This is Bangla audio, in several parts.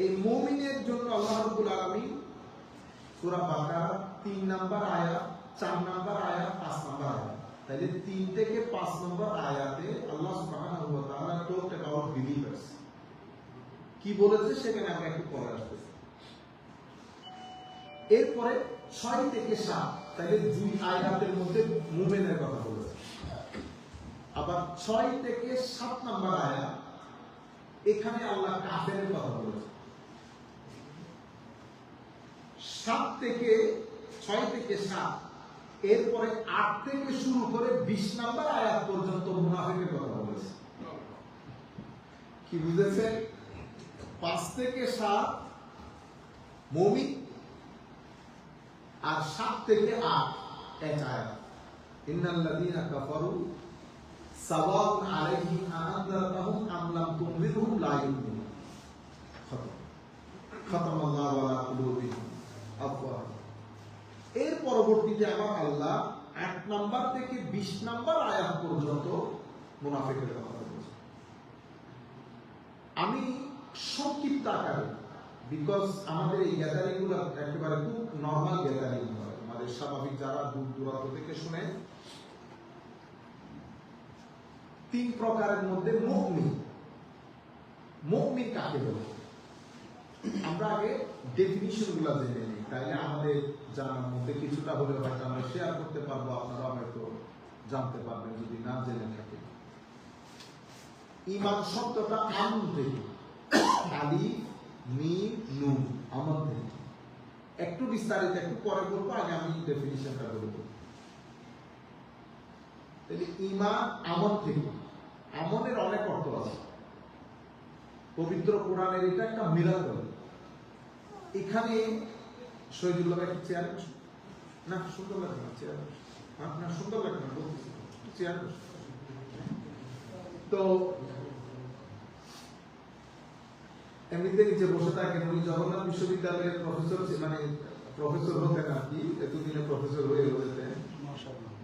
এই মুমিনের জন্য আল্লাহ রাব্বুল আলামিন সূরা বাকারা 3 নাম্বার আয়াত, 4 নাম্বার আয়াত, 5 নাম্বার আয়াত, তাহলে 3 থেকে 5 নম্বর আয়াতে আল্লাহ সুবহানাহু ওয়া তাআলা টকড অ্যাবাউট বিলিভার্স। কি বলেছে সেখানে আমরা একটু পড়ে আসতেছি। এরপরে 6 থেকে 7, তাহলে 2 আয়াতের মধ্যে মুমিনের কথা বলেছে। আবার 6 থেকে 7 নাম্বার আয়াত, এখানে আল্লাহ কাফেরের কথা বলেছে। 6 থেকে 7, এরপরে 8 থেকে শুরু করে 20 নাম্বার আয়াত পর্যন্ত মুনাফিকের কথা বলেছে। কি বুঝেছেন? 5 থেকে 7 মুমিন, আর 7 থেকে 8 এক আয়াত, ইন্নাল্লাযীনা কাফারু সাওয়াউন আলাইহিম আনযারতাহুম আম লাম তুনযিরহুম লা ইউমিনুন। খাতামাল্লাহু আলা কুলুবিহিম আফওয়াহ। এর পরবর্তীতে আমার আল্লাহ 8 নাম্বার থেকে 20 নাম্বার আয়াত পর্যন্ত মুনাফিকের কথা বলেছে। আমি সংক্ষিপ্ত আকারে, বিকজ আমাদের এই গ্যাদারিং গুলো একেবারে খুব নর্মাল গ্যাদারিং হয়, আমাদের স্বাভাবিক যারা দূর দূরান্ত থেকে শুনে, 3 প্রকারের মধ্যে মুমিন কাকে বলে আমরা আগে ডেফিনিশন গুলা জেনে নিই, তাইলে আমাদের জানার মধ্যে কিছুটা হলে হয়তো আমরা শেয়ার করতে পারবো, আপনারা হয়তো জানতে পারবেন যদি না জেনে থাকে। ঈমান শব্দটা আমন থেকে, আলিফ মিম নুন, আমন থেকে। একটু বিস্তারিত একটু পরে বলবো, আগে আমি ডেফিনিশনটা বলবো। তাহলে ঈমান আমন থেকে, আমনের অনেক অর্থ আছে। পবিত্র কোরআনের এটা একটা মিরাকল। এখানে শহীদুল্লাহ একটা চেয়ার না, সুন্দর লাগে না চেয়ার, আপনার সুন্দর লাগে না বলতেছি চেয়ার। তো এমনিতে নিচে বসে থাকেন, উনি জগন্নাথ বিশ্ববিদ্যালয়ের প্রফেসর, মানে প্রফেসর হতেন আর কি, এতদিনে প্রফেসর হয়ে রয়েছেন।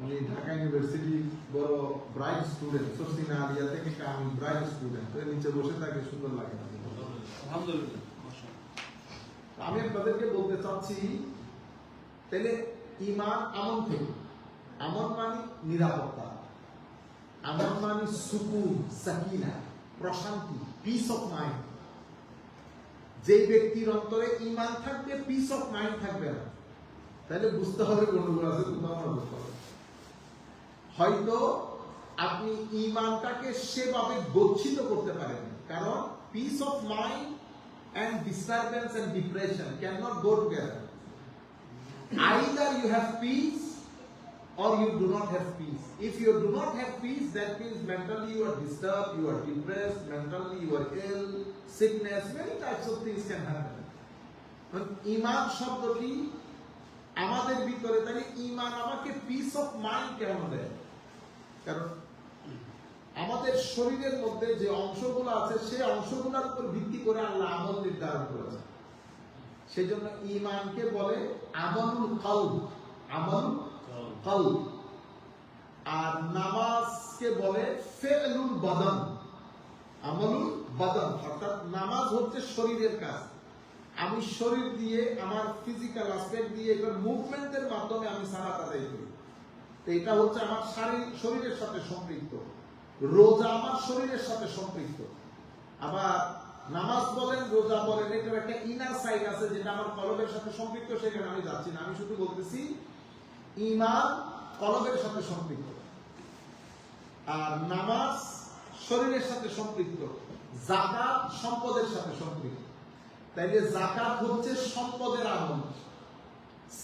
উনি ঢাকা ইউনিভার্সিটি বড় ব্রাইট স্টুডেন্ট, সস্তিনা আলিয়া থেকে আমি ব্রাইট স্টুডেন্ট, নিচে বসে থাকে, সুন্দর লাগে না? আলহামদুলিল্লাহ। আমি আপনাদেরকে বলতে চাচ্ছি, তাহলে ঈমান আমন থেকে, আমন মানে নিরাপত্তা, আমন মানে সুকুন, সাকিনা, প্রশান্তি, পিস অফ মাইন্ড। যে ব্যক্তির অন্তরে ঈমান থাকবে, পিস অফ মাইন্ড থাকবে না, তাহলে বুঝতে হবে গন্ডগোল আছে, বুঝতে হবে। হয়তো আপনি ঈমানটাকে সেভাবে গচ্ছিত করতে পারেন, কারণ piece of mind and disturbance and depression cannot go together. Either you have peace or you do not have peace. If you do not have peace, that means mentally you are disturbed, you are depressed, mentally you are ill, sickness, many types of things can happen. ঈমান শব্দটি আমাদের ভিতরে, তাহলে ঈমান আমাকে পিস অফ মাইন্ড কেন দেয়? কারণ আমাদের শরীরের মধ্যে যে অংশগুলো আছে, সেই অংশগুলোর উপর ভিত্তি করে আল্লাহ আমল নির্ধারণ করেছে। সেই জন্য ঈমানকে বলে আমালুল কলব, আমালুল কলব। আর নামাজকে বলে ফি'লুল বাদান, আমালুল বাদান। অর্থাৎ নামাজ হচ্ছে শরীরের কাজ। আমি শরীর দিয়ে, আমার ফিজিক্যাল অ্যাসপেক্ট দিয়ে, এটার মুভমেন্টের মাধ্যমে আমি সালাত আদায় করি। তো এটা হচ্ছে আমার শরীরের সাথে সম্পৃক্ত। রোজা আমার শরীরের সাথে সম্পৃক্ত। আবার নামাজ বলেন, রোজা বলেন, এটার একটা ইনার সাইড আছে যেটা আমার কলবের সাথে সম্পৃক্ত, সেখানে আমি যাচ্ছি না। আমি শুধু বলতেছি ঈমান কলবের সাথে সম্পৃক্ত, আর নামাজ শরীরের সাথে সম্পৃক্ত, যাকাত সম্পদের সাথে সম্পৃক্ত। তাইলে যাকাত হচ্ছে সম্পদের আমল,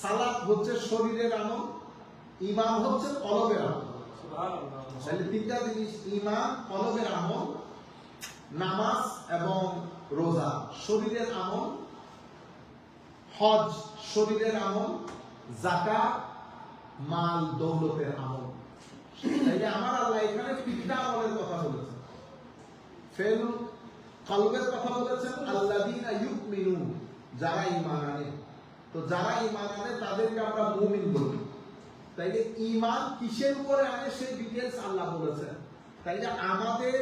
সালাত হচ্ছে শরীরের আমল, ঈমান হচ্ছে কলবের আমল। তাহলে 3টা জিনিস, ঈমান কলবের আমল, নামাজ এবং রোজা শরীরের আমল, হজ শরীরের আমল, যাকাত মাল দৌলতের আমল। তাইলে আমার আল্লাহ এখানে 3টা আমলের কথা বলেছেন। ফি'লুল কলবের কথা বলেছেন, আল্লাযীনা ইউমিনুন, যারা ঈমান আনে। তো যারা ঈমান আনে তাদেরকে আমরা মুমিন বলি। তাইলে ঈমান কিসের উপরে আনে সেই ডিটেইলস আল্লাহ বলেছেন। তাইলে আমাদের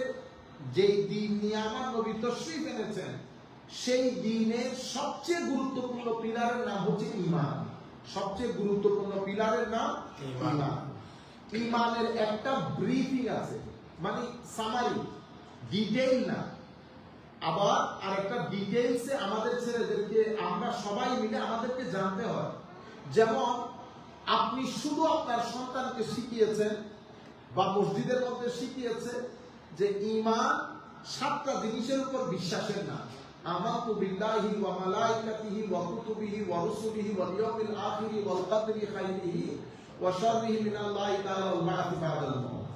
যেই দ্বীন নিয়ে আমার নবী তাশরীফ এনেছেন, সেই দ্বীনের সবচেয়ে গুরুত্বপূর্ণ পিলারের নাম হচ্ছে ঈমান। সবচেয়ে গুরুত্বপূর্ণ পিলারের নাম ঈমান। ঈমানের একটা ব্রিফিং আছে, মানে সামারি, ডিটেইল না। আবার আরেকটা ডিটেইলসে আমাদের ছেলেদেরকে আমরা সবাই মিলে আমাদেরকে জানতে হয়। যেমন আপনি শুধু আপনার সন্তানকে শিখিয়েছেন বা মসজিদের মধ্যে শিখিয়েছে যে ঈমান 7টা জিনিসের উপর বিশ্বাসের নাম। আমানতু বিল্লাহি ওয়া মালাইকাতিহি ওয়া কুতুবিহি ওয়া রুসুলিহি ওয়াল ইয়াউমিল আখিরি ওয়াল কদরি খাইরিহি ওয়া শাররিহি মিনাল্লাহি তাআলা ওয়াল বা'থি বা'দাল মাউত।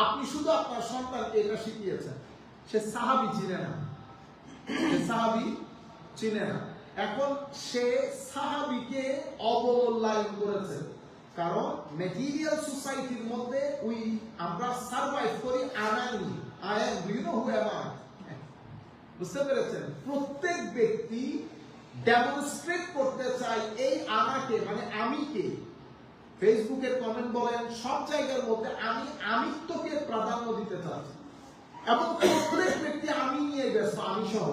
আপনি শুধু আপনার সন্তানকে এটা শিখিয়েছেন, সে সাহাবী চিনে না, সে সাহাবী চিনে না। এখন সে সাহাবীকে অবমূল্যায়ন করেছে, কারণ ম্যাটেরিয়াল সোসাইটির মধ্যে আমরা সারভাইভ করি আনানি। I am, do you know who am I? বুঝতে পেরেছেন? প্রত্যেক ব্যক্তি ডেমনস্ট্রেট করতে চায় এই আমাকে, মানে আমিকে। ফেসবুকের কমেন্ট বলেন, সব জায়গার মধ্যে আমিত্বকে প্রাধান্য দিতে চাচ্ছে, এবং প্রত্যেক ব্যক্তি আমি নিয়ে ব্যস্ত, আমি সহ।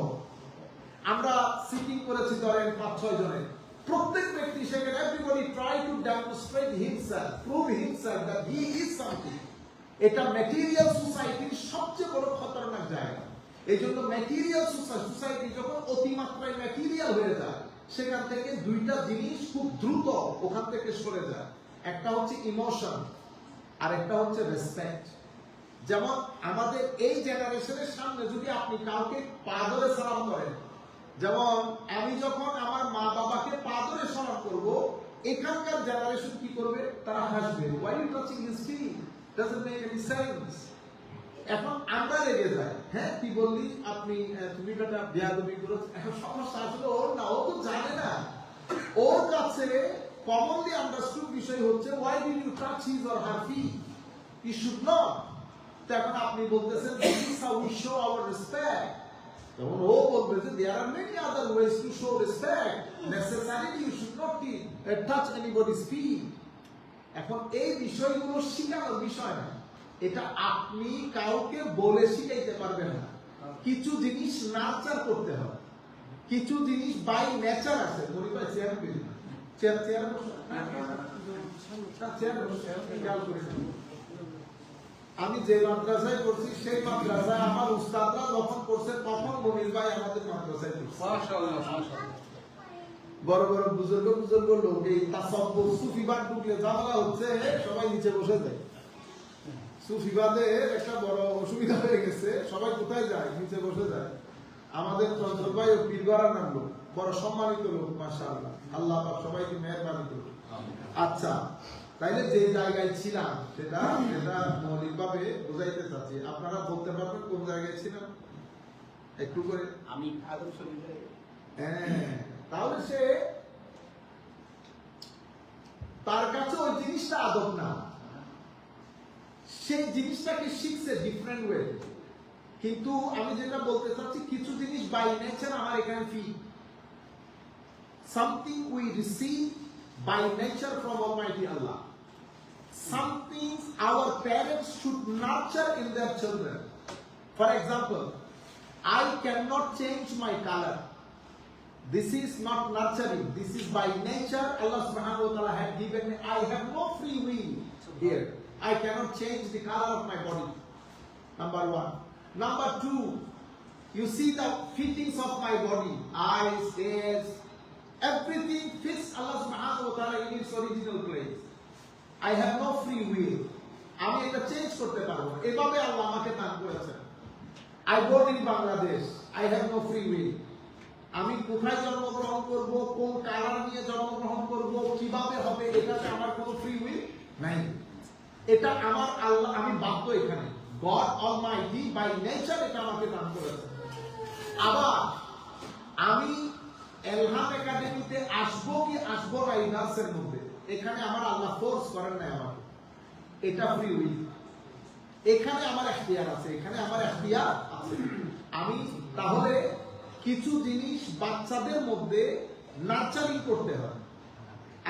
আমরা সিটিং করেছি ধরেন 5-6 জনের, প্রত্যেক ব্যক্তি সেখানে everybody try to demonstrate himself, prove himself that he is something. এটা ম্যাটেরিয়াল সোসাইটির সবচেয়ে বড় খতরনাক জায়গা। এই জন্য ম্যাটেরিয়াল সোসাইটি যখন অতিমাত্রায় ম্যাটেরিয়াল হয়ে যায়, সেখান থেকে দুইটা জিনিস খুব দ্রুত ওখান থেকে সরে যায়। একটা হচ্ছে ইমোশন, আর একটা হচ্ছে রেসপেক্ট। যেমন আমাদের এই জেনারেশনের সামনে যদি আপনি কাউকে পা ধরে সালাম করেন, যেমন আমি যখন আমার মা বাবাকে পা ধরে সালাম করব, এখানকার জেনারেশন কি করবে? তারা হাসবে, why you touching his feet, doesn't make any sense। এখন আমরা রেগে যাই, হ্যাঁ কি বললি আপনি, তুমি বেটা বেয়াদবি করেছ। এখন সমস্যা আসলে ওর না, ও তো জানে না। ওর কাছে কমনলি আন্ডারস্টুড বিষয় হচ্ছে why did you touch his or her feet, you should not। তো এখন আপনি বলতেছেন this is how we show our respect। তখন ও বলবে যে there are many other ways to show respect, necessarily you should not touch anybody's feet। এখন এই বিষয়গুলো শিখানোর বিষয় না, এটা আপনি কাউকে বলে শিখাইতে পারবেন না। কিছু জিনিস নার্চার করতে হয়, কিছু জিনিস বাই নেচার আছে। মনে পাই চেয়ার পেয়ে আমি যে মাদ্রাসায় পড়ছি সেই মাদ্রাসায় আমার উস্তাদরা যখন পড়ছে তখন মনির ভাই আমাদের মাদ্রাসায় পড়ছে। বড় বড় বুজুর্গ লোক এই তাসাব্বুফ সুফিবাদ ঢুকলে ঝামেলা হচ্ছে, সবাই নিচে বসে যায়। সুফিবাদের একটা বড় অসুবিধা হয়ে গেছে, সবাই কোথায় যায়? নিচে বসে যায়। আমাদের চঞ্চল ভাই ও পীরগড়ার নাম লোক, বড় সম্মানিত লোক, মাশাআল্লাহ, আল্লাহ পাক সবাইকে মেহেরবানি করুন। আচ্ছা, তাইলে যে জায়গায় ছিলাম সেটা মৌলিকভাবে বোঝাইতে চাচ্ছি। আপনারা বলতে পারবেন কোন জায়গায় ছিলাম একটু করে? আমি আদম শরীফ। হ্যাঁ, তাহলে সে তার কাছে ওই জিনিসটা আদব না, সেই জিনিসটাকে শিখছে ডিফারেন্ট ওয়ে। কিন্তু আমি যেটা বলতে চাচ্ছি, কিছু জিনিস বাই নেচার আমার এখানে ফি, something we receive by nature from Almighty Allah. Some things our parents should nurture in their children. For example, I cannot change my color. This is not nurturing. This is by nature. Allah subhanahu wa ta'ala had given me. I have no free will here. I cannot change the color of my body. Number one. Number two, you see the fittings of my body. Eyes, ears, everything fits Allah subhanahu wa ta'ala in its original place. I have no free will. আমি এটা চেঞ্জ করতে পারবো না, এভাবে আল্লাহ আমাকে দান করেছেন। I born in Bangladesh. I have no free will. আমি কোথায় জন্মগ্রহণ করব, কোন কালার নিয়ে জন্মগ্রহণ করব, কিভাবে হবে, এটাতে আমার কোনো ফ্রি উইল নাই। এটা আমার আল্লাহ, আমি বাধ্য এখানে। God Almighty by nature এটা আমাকে দান করেছেন। আবার আমি এলহাম একাডেমিতে আসবো কি আসবো না এই নার্সের মধ্যে, এখানে আমার আল্লাহ ফোর্স করেন নাই আমাকে, এটা ফ্রি উইল। এখানে আমার এখতিয়ার আছে, এখানে আমার এখতিয়ার আছে। আমি তাহলে কিছু জিনিস বাচ্চাদের মধ্যে নার্চারিং করতে হয়।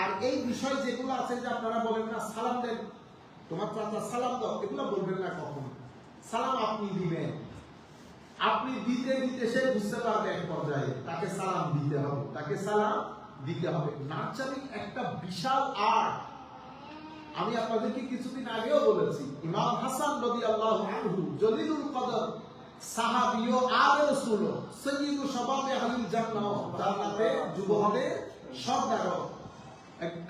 আর এই বিষয় যেগুলো আছে যে আপনারা বলেন না সালাম দেন, তোমার চাচা সালাম দাও, এগুলো বলবেন না কখনো। সালাম আপনি দিবেন, আপনি দিতে দিতে সে বুঝতে পারবে এক পর্যায়ে তাকে সালাম দিতে হবে, তাকে সালাম দিতে হবে। নার্চারিং একটা বিশাল আর্ট। আমি আপনাদেরকে কিছুদিন আগেও বলেছি, ইমাম হাসান রাদিয়াল্লাহু আনহু জলিলুল কদর সাহাবী ও আলে রাসূল সাইয়্যিদু শাবাবে আহলিল জান্নাহ, জান্নাতে যুবকদের সর্দার।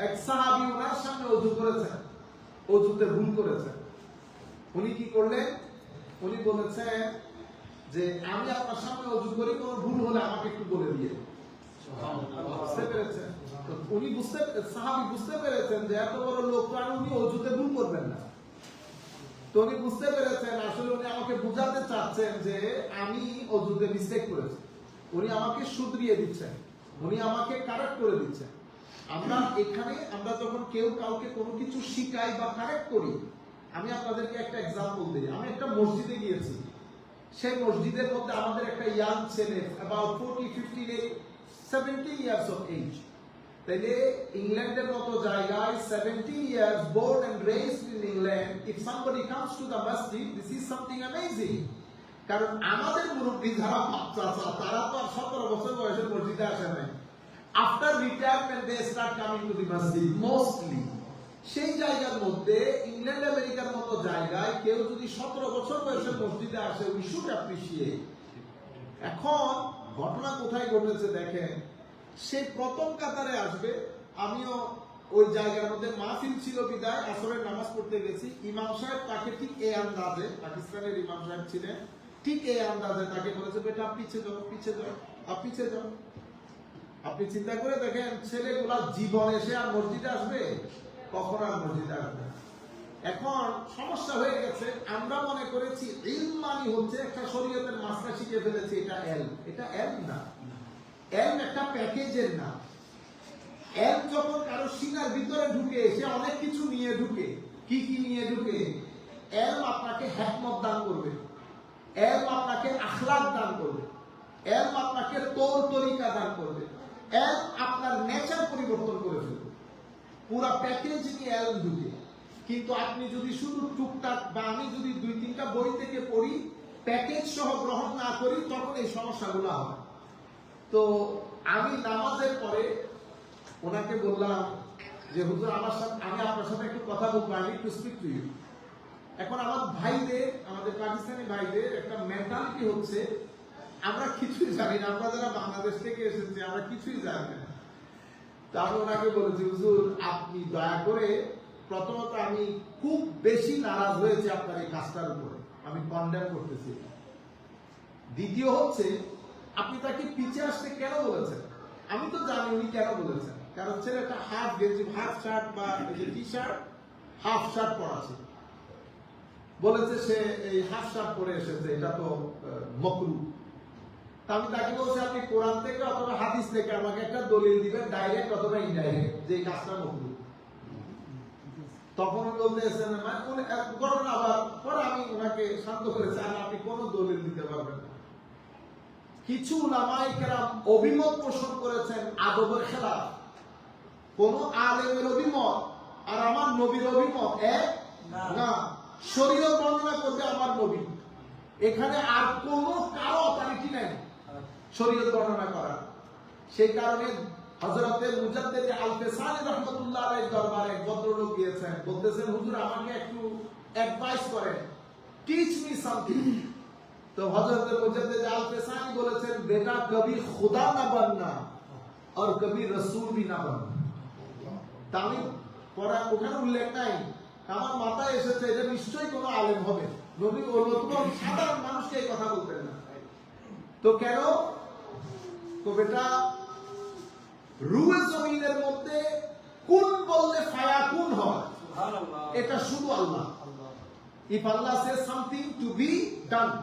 এক সাহাবী ওনার সামনে ওযু করেছেন, ওযুতে ভুল করেছেন। উনি কি করলেন? উনি বলেছেন যে আমি আপনার সামনে ওযু করি, কোনো ভুল হলে আমাকে একটু বলে দিয়ে। বুঝতে পেরেছেন? তো উনি সাহাবী বুঝতে পেরেছেন যে এত বড় লোক, আর উনি ওযুতে ভুল করবেন না। তো উনি বুঝতে পেরেছেন আসলে উনি আমাকে বুঝাতে চাচ্ছেন যে আমি ওযুতে মিস্টেক করেছি। উনি আমাকে শুধরিয়ে দিচ্ছেন, উনি আমাকে কারেক্ট করে দিচ্ছেন। আমরা যখন কেউ কাউকে কোনো কিছু শিখাই বা কারেক্ট করি, আমি আপনাদেরকে একটা এক্সাম্পল দিই। আমি একটা মসজিদে গিয়েছি, সেই মসজিদের মধ্যে আমাদের একটা ইয়াং ছেলে, about 40, 50, 70 years of age। তাইলে ইংল্যান্ডের মতো জায়গায় 70 years born and raised in England, if somebody comes to the masjid, this is something amazing। কারণ আমাদের মুরব্বী যারা বাচ্চা তারা তো আর 17 বছর বয়সে মসজিদে আসে নাই। After retirement they start coming to the masjid mostly। সেই জায়গার মধ্যে ইংল্যান্ড আমেরিকার মতো জায়গায় কেউ যদি 17 বছর বয়সে মসজিদে আসে, we should appreciate। এখন ঘটনা কোথায় ঘটেছে দেখেন, সে প্রথম কাতারে আসবে। আমিও ওই জায়গার মধ্যে মাহফিল ছিল বিদায় আসরের নামাজ পড়তে গেছি। ইমাম সাহেব তাকে ঠিক এই আন্দাজে, পাকিস্তানের ইমাম সাহেব ছিলেন, ঠিক এই আন্দাজে তাকে বলেছে, বেটা পিছে যাও, পিছে যাও, পিছে যাও। আপনি চিন্তা করে দেখেন, ছেলেগুলা জীবনে সে আর মসজিদে আসবে? কখন আর মসজিদে আসবে? এখন সমস্যা হয়ে গেছে, আমরা মনে করেছি ইলম মানে হচ্ছে একটা শরীয়তের মাসলা শিখে ফেলেছি, এটা এলম। এটা এলম না। এলম একটা প্যাকেজের নাম। এলম যখন কারো সিনার ভিতরে ঢুকে, সে অনেক কিছু নিয়ে ঢুকে। কি কি নিয়ে ঢুকে? এলম আপনাকে হিকমত দান করবে, এলম আপনাকে আখলাক দান করবে, এলম আপনাকে তৌর তরিকা দান করবে, এলম আপনার নেচার পরিবর্তন করে ফেলবে। পুরা প্যাকেজ নিয়ে এলম ঢুকে। কিন্তু আপনি যদি শুধু টুকটাক বা আমি যদি 2-3টা বই থেকে পড়ি, প্যাকেজ সহ গ্রহণ না করি, তখন এই সমস্যাগুলো হয়। তো আমি নামাজের পরে ওনাকে বললাম যে হুজুর আমি আপনার সাথে একটু কথা বলবো, আমি একটু স্পিক টু ইউ। এখন আমার ভাইদের, আমাদের পাকিস্তানি ভাইদের একটা মেন্টালিটি হচ্ছে আমরা কিছুই জানি না। আমরা যারা বাংলাদেশ থেকে এসেছি আমরা কিছুই জানি না। তো আমি ওনাকে বলেছি, হুজুর আপনি দয়া করে, প্রথমত আমি খুব বেশি নারাজ হয়েছি আপনার এই কাজটার উপরে, আমি কন্ডেম করতেছি। দ্বিতীয় হচ্ছে আপনি তাকে পিছে আসতে কেন বলেছেন? আমি তো জানি উনি কেন বলেছেন। কারণ ছেলেটা হাফ গেঞ্জি, হাফ শার্ট বা টি শার্ট, হাফ শার্ট পরা ছিল। বলেছে সে এই হাফ শার্ট পরে এসেছে, এটা তো মকরু। আমি তাকে বলছি আপনি কোরআন থেকে অথবা হাদিস থেকে আমাকে একটা দলিল দিবেন, ডাইরেক্ট অথবা ইনডাইরেক্ট, যে এই কাজটা মকরু। তখন বলতেছেন ঘটনা, আবার পরে আমি ওনাকে শান্ত করেছি, আর আপনি কোনো দলিল দিতে পারবেন না। কিছু উলামায়ে কেরাম অভিমত পোষণ করেছেন আদবের খেলাফ। কোন আলেমের অভিমত আর আমার নবীর অভিমত এক না। শরীয়ত বর্ণনা করবে আমার নবী, এখানে আর কোন কারো অথরিটি নাই শরীয়ত বর্ণনা করার। সেই কারণে হযরতে মুজাদ্দিদ আল-ফিসানি রাহমাতুল্লাহ আলাইহির দরবারে এক ভদ্রলোক গিয়েছেন, বলতেছেন হুজুর আমাকে একটু অ্যাডভাইস করেন, টিচ মি সামথিং। তো হযরতে মুজাদ্দিদ আল-ফিসানি বলেছেন, বেটা কবি খুদা না बनना और कभी रसूल भी ना बनना। তামি পড়া ওখানে উল্লেখ নাই, আমার মাথায় এসেছে এটা নিশ্চয়ই কোনো আলেম হবে। নবী ও নতুন সাধারণ মানুষকে এই কথা বলতেন না। তো কেন? তো বেটা রুয়ে জমিনের মধ্যে কোন বললে ফায়াকুন হয়, এটা শুধু আল্লাহ। If Allah says something to be done,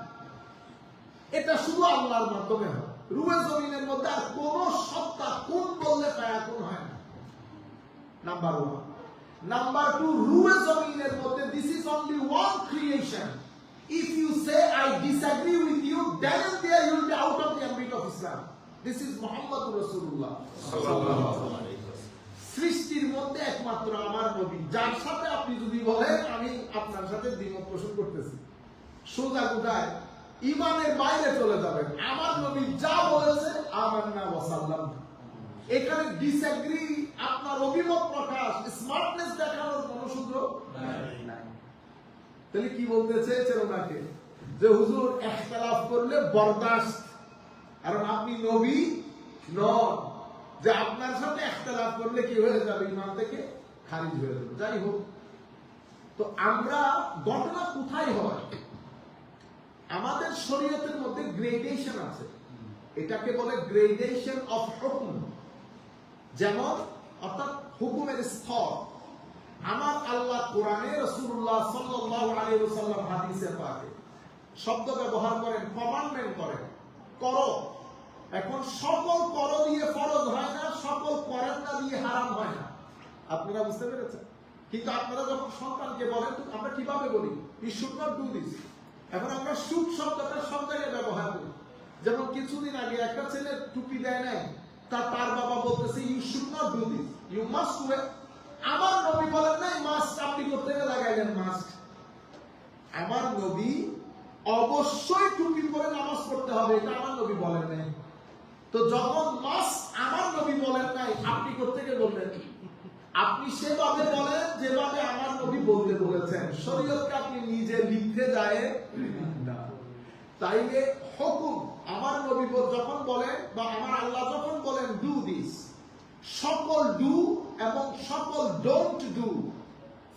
এটা শুধু আল্লাহর মাধ্যমে হয়। রুয়ে জমিনের মধ্যে আর কোন সত্তা কোন বললে ফায়াকুন হয় না। নাম্বার 1। নাম্বার 2, রুয়ে জমিনের মধ্যে this is only one creation. If you say I disagree with you, then and there you will be out of the ambit of Islam. This is Muhammad Rasulullah sallallahu alaihi wasallam. সৃষ্টির মধ্যে একমাত্র আমার নবী, যার সাথে আপনি যদি বলেন আমি আপনার সাথে দ্বিমত পোষণ করতেছি, সোজা গুদায় ঈমানের বাইরে চলে যাবেন। আমার নবী যা বলেছে আমান্না ওয়া সাল্লামনা। এখানে ডিসএগ্রি, আপনার অভিমত প্রকাশ, স্মার্টনেস দেখানোর কোনো সুযোগ নাই। তাহলে কি বলতে চেয়েছেন ওনাকে? যে হুজুর ইখতিলাফ করলে বরদাস্ত, কারণ আপনি নবী নন, যে আপনার সাথে ইখতিলাফ করলে কি হয়ে যাবে? ঈমান থেকে খারিজ হয়ে যাবে। যাই হোক, তো আমরা ঘটনা কোথায় হয়? আমাদের শরীয়তের মধ্যে গ্রেডেশন আছে, এটাকে বলে গ্রেডেশন অফ হুকুম। যেমন অর্থাৎ হুকুমের স্তর। আমার আল্লাহ কোরআনে, রাসূলুল্লাহ সাল্লাল্লাহু আলাইহি ওয়াসাল্লাম হাদিসে পাকে শব্দ ব্যবহার করেন, কমান্ডমেন্ট করেন, করো। এখন সকল করো দিয়ে ফরজ হয় না, সকল করেন না দিয়ে হারাম হয় না। আপনারা বুঝতে পেরেছেন? কিন্তু আপনারা যখন সন্তানকে বলেন, আমরা কিভাবে বলি? You should not do this. এখন আমরা শুড শব্দটা সব জায়গায় ব্যবহার করি। যেমন কিছুদিন আগে একটা ছেলে টুপি দেয় নাই, তার বাবা বলতেছে you should not do this, you must do it. আমার নবী বলেন নাই মাস্ক, আপনি করতে গেলে লাগাইলেন মাস্ক। আমার নবী অবশ্যই টুপি পরে নামাজ পড়তে হবে, এটা আমার নবী বলেন নাই। তো যখন মাস্ক আমার নবী বলেন নাই, আপনি করতে গিয়ে বললেন আপনি সেভাবে বলেন যেভাবে আমার নবী বলতে বলেছেন। শরীয়তকে আপনি নিজে লিখতে যায় না। তাইলে হুকুম আমার নবী যখন বলেন বা আমার আল্লাহ যখন বলেন ডু দিস, সকল ডু এবং সকল ডোন্ট ডু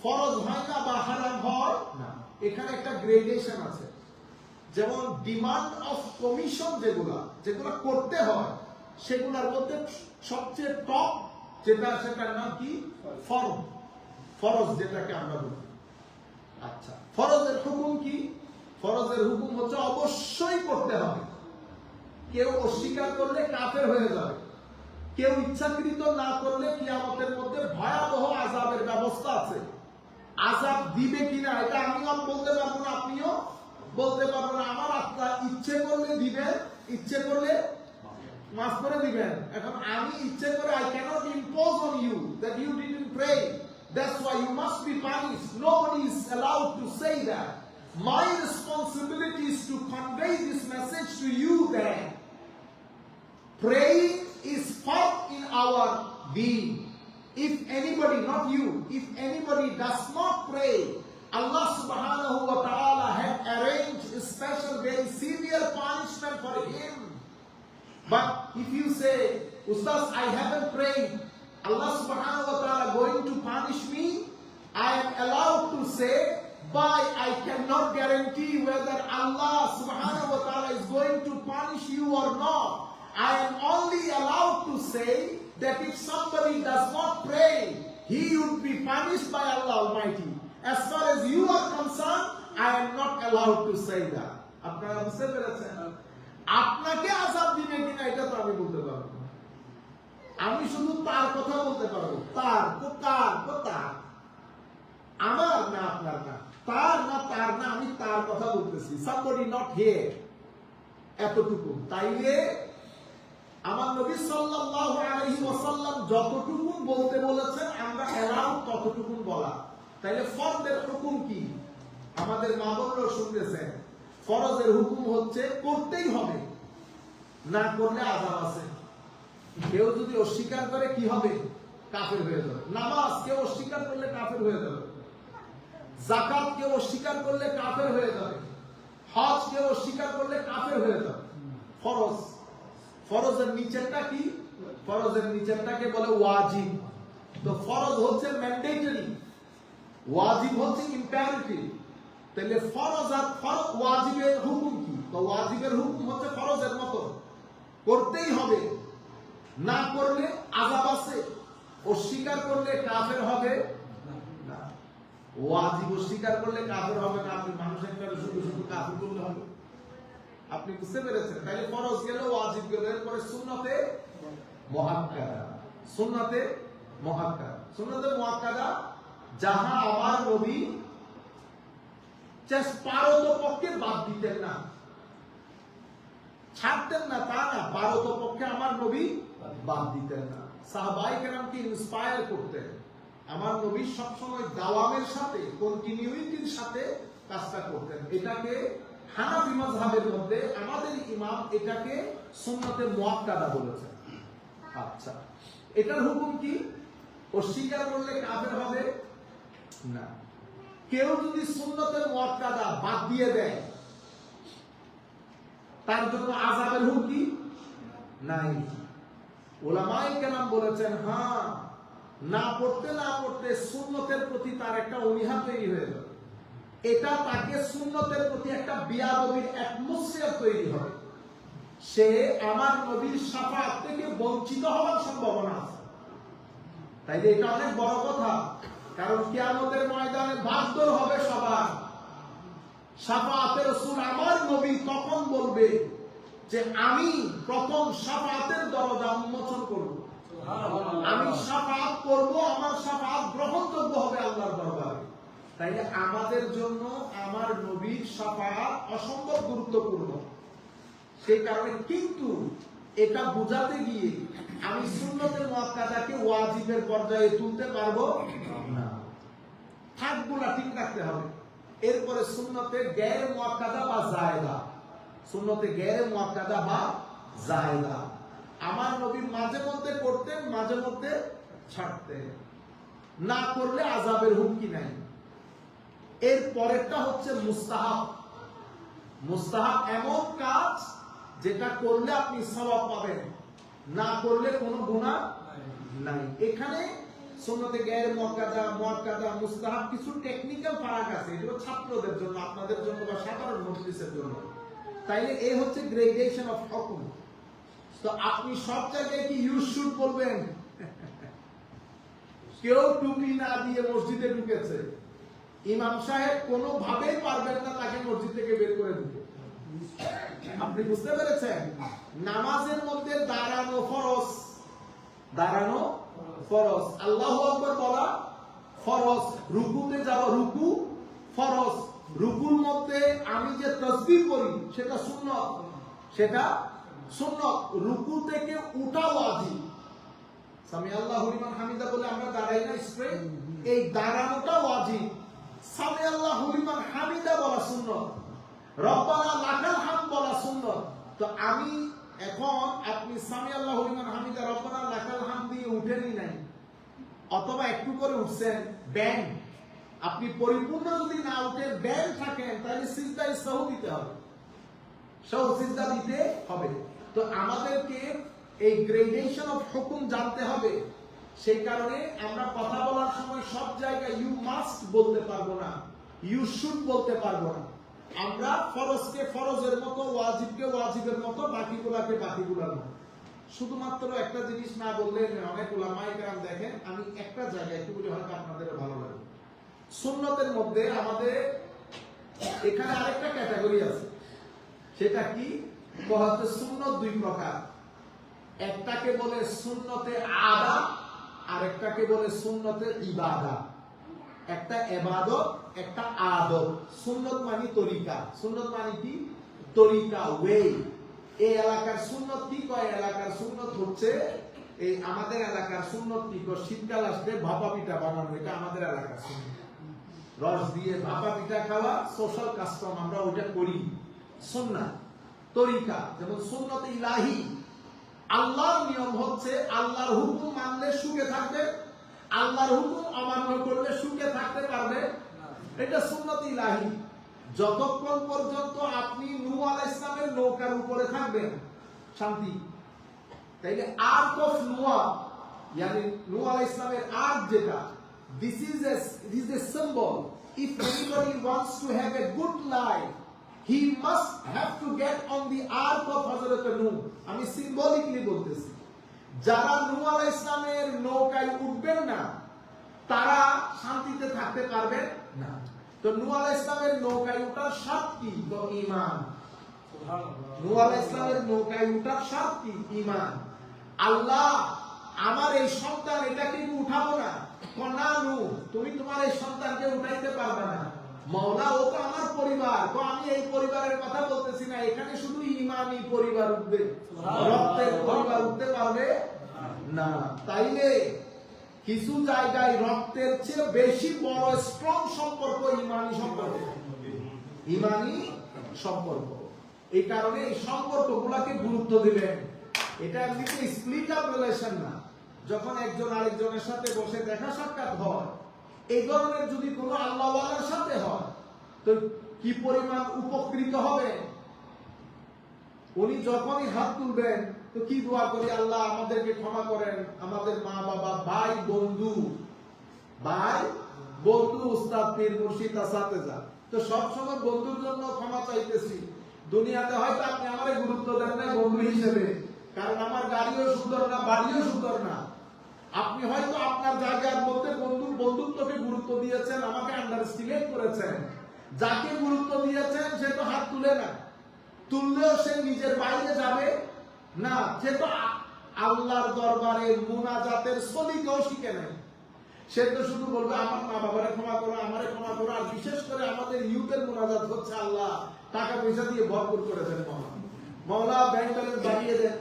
ফরজ হয় না বা হারাম হয় না। এখানে একটা গ্রেডেশন আছে। যেমন ডিমান্ড অফ কমিশন, যেগুলা করতে হয়, সেগুলোর মধ্যে সবচেয়ে টপ যেটা, সেটার নাম কি? ফরজ, যেটাকে আমরা বলি। আচ্ছা, ফরজের হুকুম কি? ফরজের হুকুম হচ্ছে অবশ্যই করতে হবে। কেউ অস্বীকার করলে কাফের হয়ে যাবে। কেউ ইচ্ছাকৃত না করলে কিয়ামতের মধ্যে ভয়াবহ আযাবের ব্যবস্থা আছে। আযাব দিবে কিনা এটা আমিও বলতে পারবো না, আপনিও বলতে পারবো না। আমার আত্মা ইচ্ছে করলে দিবেন, ইচ্ছে করলে মাফ করে দিবেন। এখন আমি ইচ্ছে করে I cannot impose on you that you didn't pray, that's why you must be punished. Nobody is allowed to say that. My responsibility is to convey this message to you that praying is part in our deen. If anybody, not you, if anybody does not pray, Allah subhanahu wa ta'ala had arranged a special, very severe punishment for him. But if you say, Ustaz, I haven't prayed, Allah subhanahu wa ta'ala going to punish me, I am allowed to say, but I cannot guarantee whether Allah subhanahu wa ta'ala is going to punish you or not. I am only allowed to say that if somebody does not pray, he would be punished by Allah Almighty. As far as you are concerned, I am not allowed to say that. আপনারা বুঝতে পেরেছেন? আপনাকে আযাব দিবে কিনা এটা তো আমি বলতে পারবো না। আমি শুধু তার কথা বলতে পারবো। তার আমার না, আপনার না, তার না, আমি তার কথা বলতেছি। somebody not here, এতটুকু। তাইলে আমার নবী সাল্লাল্লাহু আলাইহি ওয়াসাল্লাম যতটুকু বলতে বলেছেন আমরা এলাও ততটুকু বলা। তাইলে ফরজের হুকুম কি? আমাদের মা বোনরা শুনতেছেন, ফরজের হুকুম হচ্ছে করতেই হবে, না করলে আযাব আছে। কেউ যদি অস্বীকার করে কি হবে? কাফের হয়ে যাবে। নামাজ কেউ অস্বীকার করলে কাফের হয়ে যাবে। যাকাত কেউ অস্বীকার করলে কাফের হয়ে যাবে। হজ কেউ অস্বীকার করলে কাফের হয়ে যাবে। ফরজ, ফরজের নিচেরটা কি? ফরজের নিচেরটাকে বলে ওয়াজিব। তো ফরজ হচ্ছে ম্যান্ডেটরি, ওয়াজিব হচ্ছে ইম্পারেটিভ। তাহলে ফরজ আর ওয়াজিবের হুকুম কি? তো ওয়াজিবের হুকুম হচ্ছে ফরজের মতো, করতেই হবে, না করলে আযাব আছে, অস্বীকার করলে কাফের হবে না। ওয়াজিব অস্বীকার করলে কাফের হবে না। আপনি মানুষের কাছে শুধু শুধু কাফের করলে হবে? আপনি বুঝতে পেরেছেন? তাহলে ফরজ গেল, ওয়াজিব গেল, এরপরে সুন্নতে মুআক্কাদা। সুন্নতে মুআক্কাদা, সুন্নতে মুআক্কাদা যাহা আমার নবী পারতপক্ষে বাদ দিতেন না, ছাড়তেন না, তা না, পারতপক্ষে আমার নবী বাদ দিতেন না। সাহাবায়ে কেরামকে ইন্সপায়ার করতেন। আমার নবী সবসময় দাওয়ামের সাথে, কন্টিনিউইটির সাথে কাজটা করতেন। এটাকে হানাফি মাযহাবের মধ্যে আমাদের ইমাম এটাকে সুন্নতে মুআক্কাদা বলেছেন। আচ্ছা, এটার হুকুম কি? অস্বীকার করলে কাফের হবে না। কেউ যদি সুন্নতে মুআক্কাদা বাদ দিয়ে দেয় তার জন্য আযাবের হুমকি নাই। উলামায়ে কেরাম বলেছেন হ্যাঁ, না পড়তে সুন্নতের প্রতি তার একটা অনীহা তৈরি হয়ে যাবে। এটা তাকে সুন্নতের প্রতি একটা বিয়াদবির অ্যাটমসফিয়ার তৈরি হবে। সে আমার নবীর শাফাআত থেকে বঞ্চিত হওয়ার সম্ভাবনা আছে। তাই এটা অনেক বড় কথা, কারণ কিয়ামতের ময়দানে ভাগদৌড় হবে সবার। শাফাআতের রাসূল আমার নবী তখন বলবে যে আমি প্রথম শাফাআতের দরজা উন্মোচন করব, আমি শাফাআত করব, আমার শাফাআত গ্রহণযোগ্য হবে আল্লাহর দরবারে। তাই আমাদের জন্য আমার নবীর শাফাআত অসম্ভব গুরুত্বপূর্ণ। সেই কারণে কিন্তু এটা বোঝাতে গিয়ে আমি সুন্নতের মুআক্কাদাকে ওয়াজিবের পর্যায়ে তুলতে পারবো না। থাকগুলা ঠিক রাখতে হবে। এরপরে সুন্নতে গায়রে মুআক্কাদা বা জায়েদা, সুন্নতে গায়রে মুআক্কাদা বা জায়েদা আমার নবী মাঝে মধ্যে করতেন, মাঝে মধ্যে ছাড়তেন, না করলে আযাবের হুমকি নাই। এর পরেরটা হচ্ছে মুস্তাহাব। মুস্তাহাব এমন কাজ যেটা করলে আপনি সওয়াব পাবেন, না করলে কোনো গুনাহ নাই। এখানে সুন্নতে গায়রে মুআক্কাদা, মুআক্কাদা, মুস্তাহাব কিছু টেকনিক্যাল ফারাক আছে। এগুলো ছাত্রদের জন্য, আপনাদের জন্য বা সাধারণ মজলিসের জন্য। তাইলে এই হচ্ছে গ্রেডেশন অফ হুকুম। তো আপনি সব জায়গায় কি ইউ শুড বলবেন? কেউ টুপি না দিয়ে মসজিদে ঢুকেছে, ইমাম সাহেব কোনোভাবেই পারবেন না তাকে মসজিদ থেকে বের করে দিতে। আপনি বুঝতে পেরেছেন? নামাজের মধ্যে দাঁড়ানো ফরজ, দাঁড়ানো ফরজ, আল্লাহু আকবার বলা ফরজ, রুকুতে যাওয়া রুকু ফরজ, রুকুর মধ্যে আমি যে তাসবিহ করি সেটা সুন্নাত, সেটা সুন্নাত, রুকু থেকে উঠা ওয়াজিব। সামি আল্লাহু লিমান হামিদা বলে আমরা দাঁড়াই না স্ট্রেট, এই দাঁড়ানোটা ওয়াজিব। সামি আল্লাহু লিমান হামিদা বলা সুন্নাত, রব্বানা লাকাল হামদ বলা সুন্নাত। তো আমি এখন আপনি সামি আল্লাহু লিমান হামিদা রব্বানা লাকাল হামদ দিয়ে উঠেনই নাই, অথবা একটু করে উঠছেন, ব্যান্ড, আপনি পরিপূর্ণ যদি না উঠে ব্যান্ড থাকেন তাহলে সিজদায়ে সাহু দিতে হবে, সাহু সিজদা দিতে হবে। তো আমাদেরকে এই গ্রেডেশন অফ হুকুম জানতে হবে। সেই কারণে আমরা কথা বলার সময় সব জায়গায় ইউ মাস্ট বলতে পারবো না, ইউ শুড বলতে পারবো না। আমরা ফরজকে ফরজের মতো, ওয়াজিবকে ওয়াজিবের মতো, বাকিগুলাকে বাকিগুলার মতো। শুধুমাত্র একটা জিনিস না বললে অনেক উলামায়ে কেরাম দেখেন, আমি একটা জায়গায় একটু বলে হয়তো আপনাদের ভালো লাগে। সুন্নতের মধ্যে আমাদের এখানে আরেকটা ক্যাটাগরি আছে, সেটা কি? হচ্ছে সুন্নত দুই প্রকার। একটাকে বলে সুন্নতে আদা, আর একটাকে বলে সুন্নতে ইবাদত। একটা ইবাদত, একটা আদত। সুন্নত মানে তরিকা, সুন্নত মানে কি? তরিকা, ওয়ে। এই এলাকার সুন্নত কি কয়? এলাকার সুন্নত হচ্ছে এই আমাদের এলাকার সুন্নত কি কয়? শীতকাল আসলে ভাপা পিঠা বানানো, এটা আমাদের এলাকার সুন্নত। রস দিয়ে ভাপা পিঠা খাওয়া সোশ্যাল কাস্টম, আমরা ওটা করি। সুন্নাত তরিকা, যেমন সুন্নতে ইলাহি, আল্লাহর নিয়ম হচ্ছে আল্লাহর হুকুম মানলে সুখে থাকবে, আল্লাহর হুকুম অমান্য করলে সুখে থাকতে পারবে, এটা সুন্নতে ইলাহি। যতক্ষণ পর্যন্ত আপনি নূহ আলাইহিস সালামের নৌকার উপরে থাকবেন শান্তি। তাইলে আর্ক অফ নূহ, মানে নূহ আলাইহিস সালামের আর্ক যেটা, this is a symbol. If anybody wants to have a good life, he must have to get on the ark of Hazrat Nuh. আমি সিম্বলিকলি বলতেছি, যারা নূহ আলাইহিস সালামের নৌকায় উঠবেন না তারা শান্তিতে থাকতে পারবেন না। তো নূহ আলাইহিস সালামের নৌকায় ওঠার শর্ত কি? তো ঈমান। নূহ আলাইহিস সালামের নৌকায় ওঠার শর্ত কি? ঈমান। আল্লাহ আমার এই সন্তান, এটাকে কি উঠাবো না? না নূহ, তুমি তোমার এই সন্তানকে উঠাইতে পারবে না। মাওলা, ও তো আমার পরিবার, তো আমি এই পরিবারের কথা বলতেছি না, এখানে শুধু ঈমানি পরিবার উঠবে, রক্তের পরিবার উঠতে পারবে না। তাইলে কিছু জায়গায় রক্তের চেয়ে বেশি বড় স্ট্রং সম্পর্ক ঈমানি সম্পর্ক, ঈমানি সম্পর্ক। এই কারণে এই সম্পর্কগুলোকে গুরুত্ব দিবেন। এটা এমনিতে স্প্লিট আপ রিলেশন না। যখন একজন আরেকজনের সাথে বসে দেখা সাক্ষাৎ হয়, এই ধরনের যদি কোনো আল্লাহওয়ালার সাথে হয়, তো কি পরিমাণ উপকৃত হবে। উনি যখনই হাত তুলবেন তো কি দোয়া করি, আল্লাহ আমাদেরকে ক্ষমা করেন, আমাদের মা বাবা, ভাই বন্ধু, উস্তাদ পীর মুর্শিদ আসাতেজা, তো সবসময় বন্ধুর জন্য ক্ষমা চাইতেছি। দুনিয়াতে হয়তো আপনি আমারে গুরুত্ব দেন না বন্ধু হিসেবে, কারণ আমার গাড়িও সুন্দর না, বাড়িও সুন্দর না। আপনি হয়তো আপনার জায়গার মধ্যে বন্ধুত্বকে গুরুত্ব দিয়েছেন, আমাকে আন্ডারস্টিমেট করেছেন। যাকে গুরুত্ব দিয়েছেন সে তো হাত তুলে না, তুললেও সে নিজের বাইরে যাবে না, সে তো আল্লাহর দরবারে মুনাজাতের সলিকাও শিখে নেয়। সে তো শুধু বলবে আমার মা বাবারে ক্ষমা করো, আমারে ক্ষমা করো। আর বিশেষ করে আমাদের ইউথের মুনাজাত হচ্ছে আল্লাহ টাকা পয়সা দিয়ে ভরপুর করে দেন, মওলা ব্যাংক ব্যালেন্স বাড়িয়ে দেন,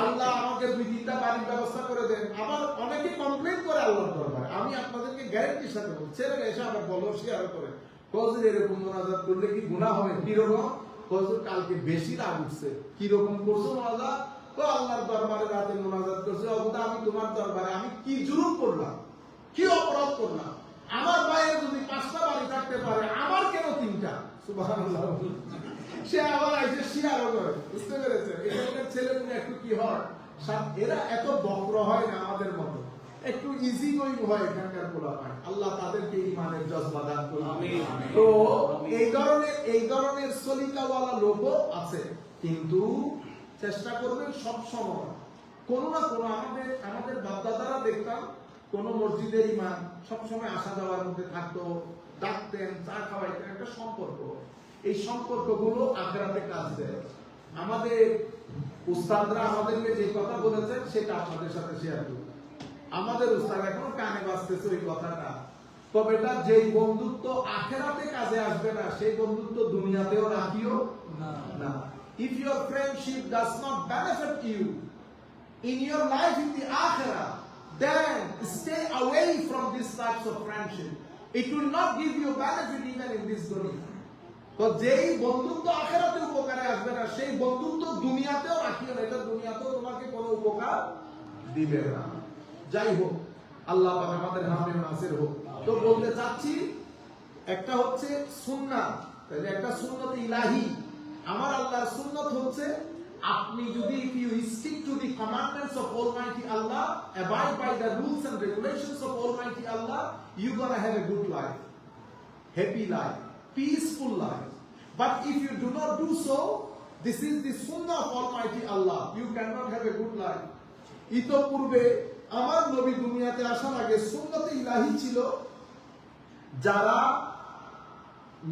আল্লাহ আমাকে 2-3টা বাড়ির ব্যবস্থা করে দেন। আবার অনেকে কমপ্লেন করে আল্লাহর দরবারে। আমি আপনাদেরকে গ্যারান্টির সাথে বলছি, ছেলেরা এসে আবার বলো শেয়ার করে, হুজুর এরকম মুনাজাত করলে কি গুনাহ হবে? কিরকম? হুজুর কালকে বেশি রাগ উঠছে। কিরকম করছো মুনাজাত? তো আল্লাহর দরবারে রাতে মুনাজাত করছে, অবদা আমি তোমার দরবারে আমি কি জুলুম করলাম, কি অপরাধ করলাম? আমার ভাইয়ের যদি 5টা বাড়ি থাকতে পারে, আমার কেন 3টা? সুবহানাল্লাহ। সে আবার এসে শেয়ার করে, বুঝতে পেরেছে? এখানকার ছেলেগুলো একটু কি হয়, এরা এত বক্র হয় না আমাদের মতো, একটু ইজি গোয়িং হয় এখানকার পোলাপান। আল্লাহ তাদেরকে ঈমানের জজবা দান করুন। আমিন। তো এই ধরনের সলিকাওয়ালা লোকও আছে, কিন্তু চেষ্টা করবেন সব সময় কোন না কোন, আমাদের বাপদাদারা দেখতাম কোন মসজিদের ইমাম সবসময় আসা যাওয়ার মধ্যে থাকতো, ডাকতেন, চা খাওয়াইতেন, একটা সম্পর্ক। এই সম্পর্কগুলো আখিরাতে কাজ দেয়। আমাদের উস্তাদরা আমাদেরকে যে কথা বলেছেন সেটা আপনাদের সাথে শেয়ার করব। আমাদের উস্তাদ এখনো কানে বাজতেছে ওই কথাটা, তবে এটা যেই বন্ধুত্ব আখিরাতে কাজে আসবে না, সেই বন্ধুত্ব দুনিয়াতেও রাখিও না। If your friendship does not benefit you in your life in the akhirah, then stay away from these types of friendship. It will not give you benefit even in this dunya. তো যেই বন্ধুত্ব আখিরাতে উপকারে আসবে না, সেই বন্ধুত্ব দুনিয়াতেও রাখিও না, এটা দুনিয়াতেও তোমাকে কোনো উপকার দিবে না। যাই হোক, আল্লাহ পাক আমাদের হামে নাসির হোক। তো বলতে চাচ্ছি, একটা হচ্ছে সুন্নাত, তাহলে একটা সুন্নত ইলাহি। আমার আল্লাহর সুন্নত হচ্ছে, আপনি যদি if you stick to the commandments of Almighty Allah, abide by the rules and regulations of Almighty Allah, you gonna have a good life, happy life, peaceful life. But if you do not do so, this is the sunnah of Almighty Allah, you cannot have a good life. ইতোপূর্বে আমার নবী দুনিয়াতে আসার আগে সুন্নতে ইলাহি ছিল, যারা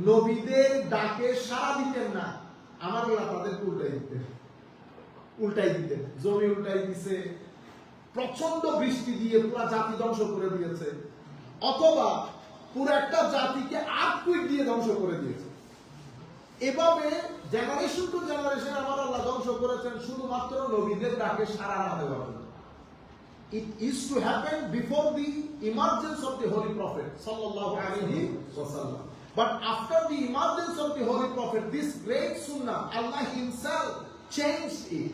নবীদের ডাকে সাড়া দিতেন না, আমার আল্লাহ তাদেরকে উল্টাই দিতেন। জমি উল্টাই দিছে, প্রচন্ড বৃষ্টি দিয়ে পুরো জাতি ধ্বংস করে দিয়েছে, অথবা পুরো একটা জাতিকে আর্থকুইক দিয়ে ধ্বংস করে দিয়েছে। এভাবে জেনারেশন টু জেনারেশন আমার আল্লাহ ধ্বংস করেছেন শুধুমাত্র নবীদের ডাকে সাড়া না দেওয়ার জন্য। It used to happen before the emergence of the Holy Prophet sallallahu alaihi wasallam. But after the emergence of the Holy Prophet, this great sunnah, Allah Himself changed it.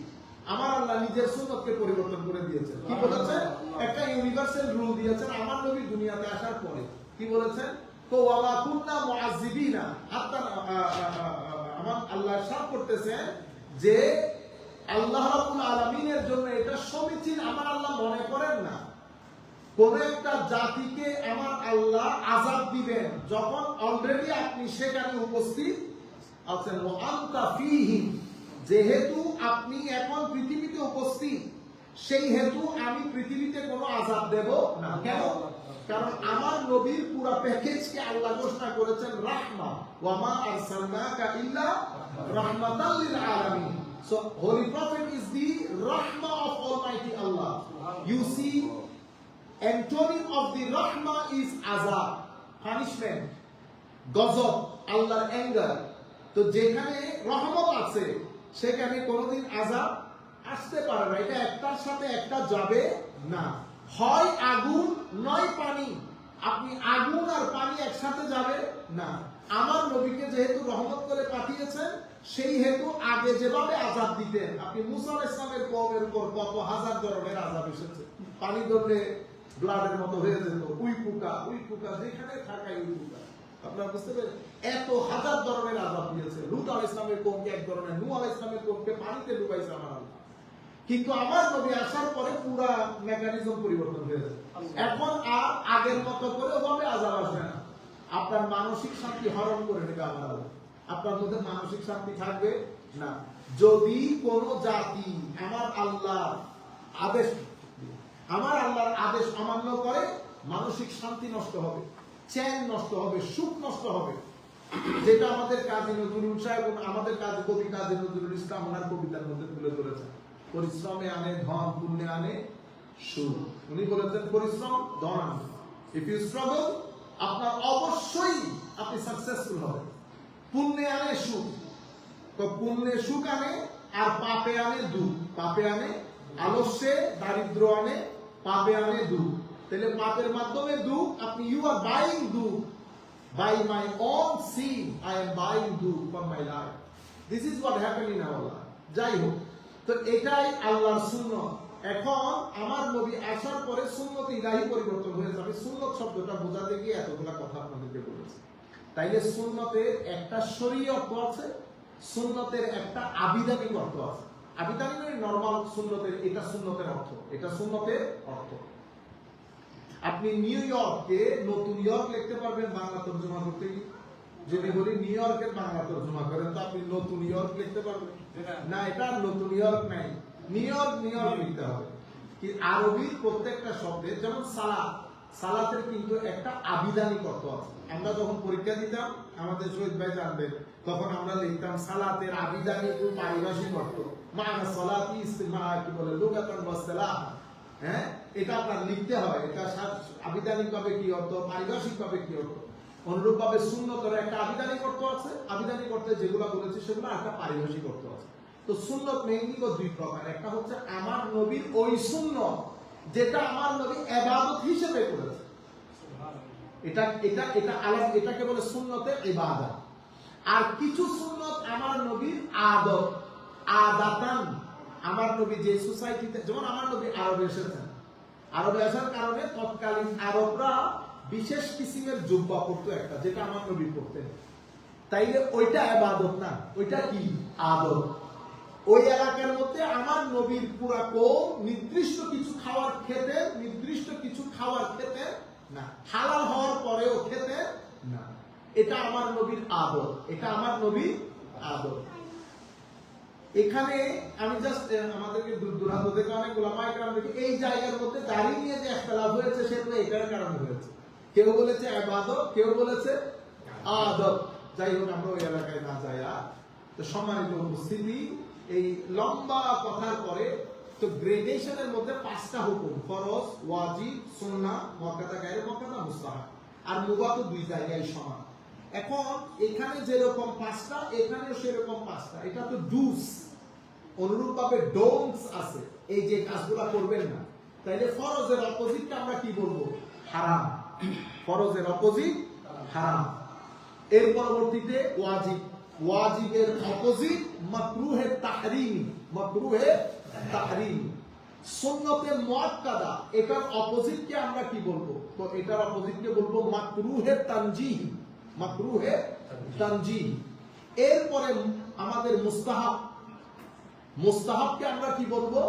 আমার আল্লাহ নিজের সুন্নতকে পরিবর্তন করে দিয়েছেন। কি বলেছেন? একটা ইউনিভার্সাল রুল দিয়েছেন আমার নবী দুনিয়াতে আসার পরে। কি বলেছেন? তো ওয়ালা কুননা মুআযযিবিনা হাত্তা, আমার আল্লাহ ইরশাদ করতেছেন যে আল্লাহ রাব্বুল আলামিনের জন্য এটা সমীচীন আমার আল্লাহ মনে করেন না কোন একটা জাতিকে আমার আল্লাহ আযাব দিবেন যখন অলরেডি আপনি সেখানে উপস্থিত আছেন। ওয়া আনতা ফীহিম, যেহেতু আপনি এখন পৃথিবীতে উপস্থিত, সেই হেতু আমি পৃথিবীতে কোনো আযাব দেব না। কেন? কারণ আমার নবীর পুরো প্যাকেজকে আল্লাহ ঘোষণা করেছেন রাহমা, ওয়া মা আরসালনাকা ইল্লা রাহমাতাল লিল আলামিন। So Holy Prophet is the rahmah of Almighty Allah. You see, antonym of the rahmah is azab, punishment, gazab, Allah's anger. তো যেখানে রহমত আছে সেখানে কোনোদিন আযাব আসতে পারে না। এটা একটার সাথে একটা যাবে না। হয় আগুন নয় পানি, আপনি আগুন আর পানি একসাথে যাবে না। আমার নবীকে যেহেতু রহমত করে পাঠিয়েছেন, সেই হেতু আগে যেভাবে আযাব দিতেন, আপনি মুসা আলাইহিস সালামের কওমের উপর কত হাজার ধরনের আযাব এসেছে, পানি ধরলে ব্লাডের মতো হয়ে যেত, উই পোকা যেখানে থাকাই উই পোকা, আপনারা বুঝতে পেরেন? এত হাজার ধরনের আযাব দিয়েছে। লূত আলাইহিস সালামের কওমকে এক ধরনের, নূহ আলাইহিস সালামের কওমকে পানিতে ডুবাইছে আমার আল্লাহ। কিন্তু আমার নবী আসার পরে পুরো মেকানিজম পরিবর্তন হয়ে যায়। এখন আর আগের মতো করে ওভাবে আযাব আসবে না। আপনার মানসিক শান্তি হরণ করে নেবে আমার আল্লাহ। আপনার মধ্যে মানসিক শান্তি থাকবে না। যদি কোন জাতি আমার আল্লাহর আদেশ অমান্য করে, মানসিক শান্তি নষ্ট হবে, চ্যান নষ্ট হবে, সুখ নষ্ট হবে। যেটা আমাদের কাজী নজরুল সাহেব, আমাদের কবি কাজী নজরুল ইসলাম ওনার কবিতার মধ্যে তুলে ধরেছেন, পরিশ্রমে আনে ধন, পুণ্যে আনে সুখ। উনি বলেছেন পরিশ্রম ধন আনে। ইফ ইউ স্ট্রাগল, আপনার অবশ্যই আপনি সাকসেসফুল হবেন। পুণ্যে আনে সুখ, তো পুণ্যে সুখ আনে, আর পাপে আনে দুঃখ। পাপে আনে আলস্যে, দারিদ্র আনে, পাপে আনে দুঃখ। তাহলে পাপের মাধ্যমে দুঃখ, আপনি ইউ আর বাইং দুঃখ। By my own sin, I am buying dukkha for my life. This is what happened in our life. যাই হোক, তো এটাই আল্লাহর সুন্নাত। এখন আমার নবী আসার পরে সুন্নত ইলাহি পরিবর্তন হয়েছে। আমি সুন্নত শব্দটা বোঝাতে গিয়ে এতগুলা কথা আপনাদেরকে বলেছি। তাইলে সুন্নতের একটা শরীয়ত অর্থ আছে, সুন্নতের একটা আবিধানিক অর্থ আছে। আবিধানিক মানে নরমাল সুন্নতের, এটা সুন্নতের অর্থ, এটা সুন্নতের অর্থ। আপনি নিউ ইয়র্ককে নতুন ইয়র্ক লিখতে পারবেন বাংলা তর্জমা করতে গিয়ে? যদি বলি নিউ ইয়র্কের বাংলা তর্জমা করেন, তো আপনি নতুন ইয়র্ক লিখতে পারবেন না। এটা নতুন ইয়র্ক নাই, নিউ ইয়র্ক লিখতে হবে। কি আরবির প্রত্যেকটা শব্দের, যেমন সালাতের কিন্তু একটা আবিধানিক অর্থ আছে। আমরা যখন পরীক্ষা দিতাম, আমাদের শহীদ ভাই জানবেন, তখন আমরা লিখতাম সালাতের আবিধানিক ও পারিভাষিক অর্থ, মা'না সালাতি ইস্তিমা কি বলে লুগাতান ওয়া ইসতিলাহ। হ্যাঁ, এটা আপনার লিখতে হয়। এটা আবিধানিক ভাবে কি অর্থ, পারিভাষিক ভাবে কি অর্থ। অনুরূপ ভাবে সুন্নতের একটা আবিধানিক অর্থ আছে, আবিধানিক অর্থে যেগুলো বলেছি সেগুলো একটা পারিভাষিক অর্থ আছে। তো সুন্নত মেইনলি দুই প্রকার। একটা হচ্ছে আমার নবীর ওই সুন্নত যেটা আমার নবী ইবাদত হিসেবে করেছে, এটা এটা এটা আলাদা, এটাকে বলে সুন্নতে ইবাদত। আর কিছু সুন্নত আমার নবীর আদত, আদাতান। আমার নবী যে সোসাইটিতে, যেমন আমার নবী আরবে এসেছেন, আরবে আসার কারণে তৎকালীন আরবরা বিশেষ কিসিমের জুব্বা পরতো একটা, যেটা আমার নবী পরতেন। তাইলে ওইটা ইবাদত না, ওইটা কি আদত। ওই এলাকার মধ্যে আমার নবীর পুরা কওম নির্দিষ্ট কিছু খাবার খেতে, নির্দিষ্ট কিছু খাবার খেতে না, হালাল হওয়ার পরেও খেতে না। এটা আমার নবীর আদত, এটা আমার নবীর আদত। এখানে আমি জাস্ট আমাদেরকে দূরান্ত থেকে অনেক ওলামায়ে কেরাম দেখি এই জায়গার মধ্যে দাঁড়িয়ে নিয়ে যে ইখতিলাফ হয়েছে, সেটা এটার কারণে হয়েছে। কেউ বলেছে ইবাদত, কেউ বলেছে আদত। যাই হোক, আমরা ওই এলাকায় না যাই। তো সম্মানিত উপস্থিতি, এই লম্বা কথার পরে তো গ্রেডেশনের মধ্যে পাঁচটা হুকুম, ফরজ, ওয়াজিব, সুন্নাহ, মুআক্কাদা, গায়রে মুআক্কাদা, মুস্তাহাব। আর মুবাহ দুই জায়গায় সমান। এখন এখানে যেরকম পাঁচটা, এখানেও সেরকম পাঁচটা। এটা তো ডুস, অনুরূপ ভাবে ডোন্টস আছে, এই যে কাজগুলো করবেন না। তাইলে ফরজের অপোজিটটা আমরা কি বলবো? হারাম। ফরজের অপোজিট হারাম। এর পরবর্তীতে ওয়াজিব, ওয়াজিবের অপোজিট মাকরুহে তাহরিম, মাকরুহে তাহরিম। সুন্নতে মুআক্কাদা, এটার অপোজিটকে আমরা কি বলবো? তো এটার অপোজিটকে বলবো মাকরুহে তানজিহ, মাকরুহে তানজিহ। এরপরে আমাদের মুস্তাহাব, মুস্তাহাবকে আমরা কি বলবো?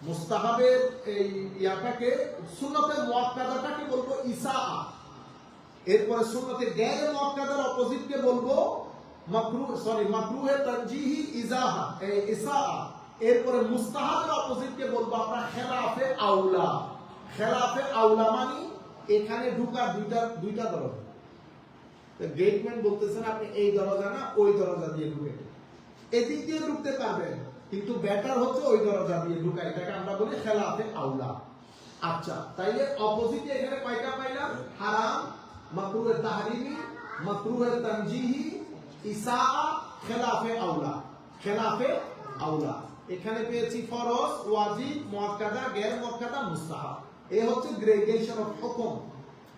মুস্তাহাবের এই ইয়াটাকে, সুন্নতে মুআক্কাদাটাকে বলবো ইসাআ। এরপরে সুন্নতে গায়রে মুআক্কাদার অপোজিটকে বলবো মাকরুহে তানজিহি ইজাহা, ইসাআ। এরপরে মুস্তাহাবের অপোজিটকে বলবো আমরা খেলাফে আউলা। খেলাফে আউলা মানে এখানে ঢোকার দুইটা দরজা। গেটম্যান বলতেছেন আপনি এই দরজা না ওই দরজা দিয়ে ঢুকে, এদিক দিয়ে ঢুকতে পারবেন, কিন্তু বেটার হচ্ছে ওই দরজা দিয়ে ঢুকা। এটাকে আমরা বলি খেলাফে আউলা। আচ্ছা, তাইলে অপোজিটে এখানে কয়টা পাইলাম? হারাম, মাকরুহে তাহরিমি, মাকরুহে তানজিহি, ইসাআ, খেলাফে আউলা। খেলাফে আউলা এখানে পেয়েছি ফরজ, ওয়াজিব, মুআক্কাদা, গায়র মুআক্কাদা, মুস্তাহাব। এই হচ্ছে গ্রেডেশন অফ হুকুম।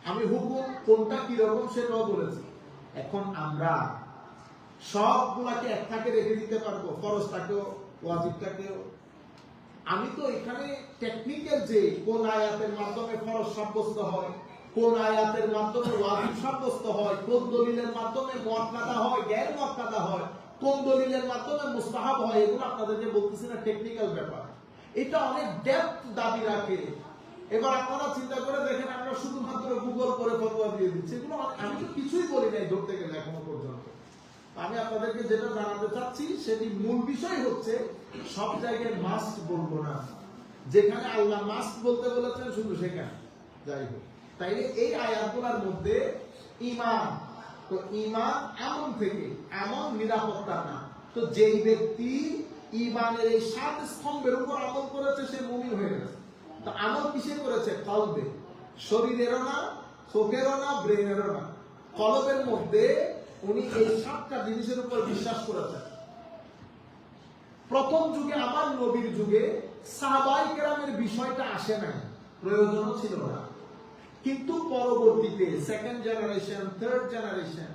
আমি হুকুম কোনটা কি রকম সেটাও বলেছি। এখন আমরা সবগুলাকে এক থাকে রেখে দিতে পারবো, ফরজটাকেও ওয়াজিবটাকেও? আমি তো এখানে টেকনিক্যাল যে কোন আয়াতের মাধ্যমে ফরজ সাব্যস্ত হয়, কোন আয়াতের মাধ্যমে ওয়াজিব সাব্যস্ত হয়, কোন দলিলের মাধ্যমে মুআক্কাদা হয়, গায়র মুআক্কাদা হয়, কোন দলিলের মাধ্যমে মুস্তাহাব হয়, এগুলো আপনাদেরকে বলতেছি না, টেকনিক্যাল ব্যাপার। এটা অনেক ডেপথ দাবি রাখে। এবার আপনারা চিন্তা করে দেখেন, আমরা শুধুমাত্র গুগল করে ফতোয়া দিয়ে দিচ্ছি, এগুলো আমি তো কিছুই বলি নাই ধরতে গেলে এখনো পর্যন্ত। আমি আপনাদেরকে যেটা জানাতে চাচ্ছি সেটি মূল বিষয় হচ্ছে, সব জায়গায় মাস্ট বলবো না, যেখানে আল্লাহ মাস্ট বলতে বলেছেন শুধু সেখানে যাই হোক। তাইলে এই আয়াতগুলোর মধ্যে ঈমান, তো ঈমান এমন থেকে এমন নিরাপত্তা না, তো যেই ব্যক্তি ঈমানের এই 7 স্তম্ভের উপর আমল করেছে সে মুমিন হয়ে গেছে। তো আমল কিসে করেছে? কলবে, শরীরেরও না, চোখেরও না, ব্রেনেরও না, কলবের মধ্যে উনি এই 7টা জিনিসের উপর বিশ্বাস করেছেন। প্রথম যুগে, আমার নবীর যুগে সাহাবায়ে কেরামের বিষয়টা আসে নাই, প্রয়োজনও ছিল না। কিন্তু পরবর্তীতে second generation, third generation,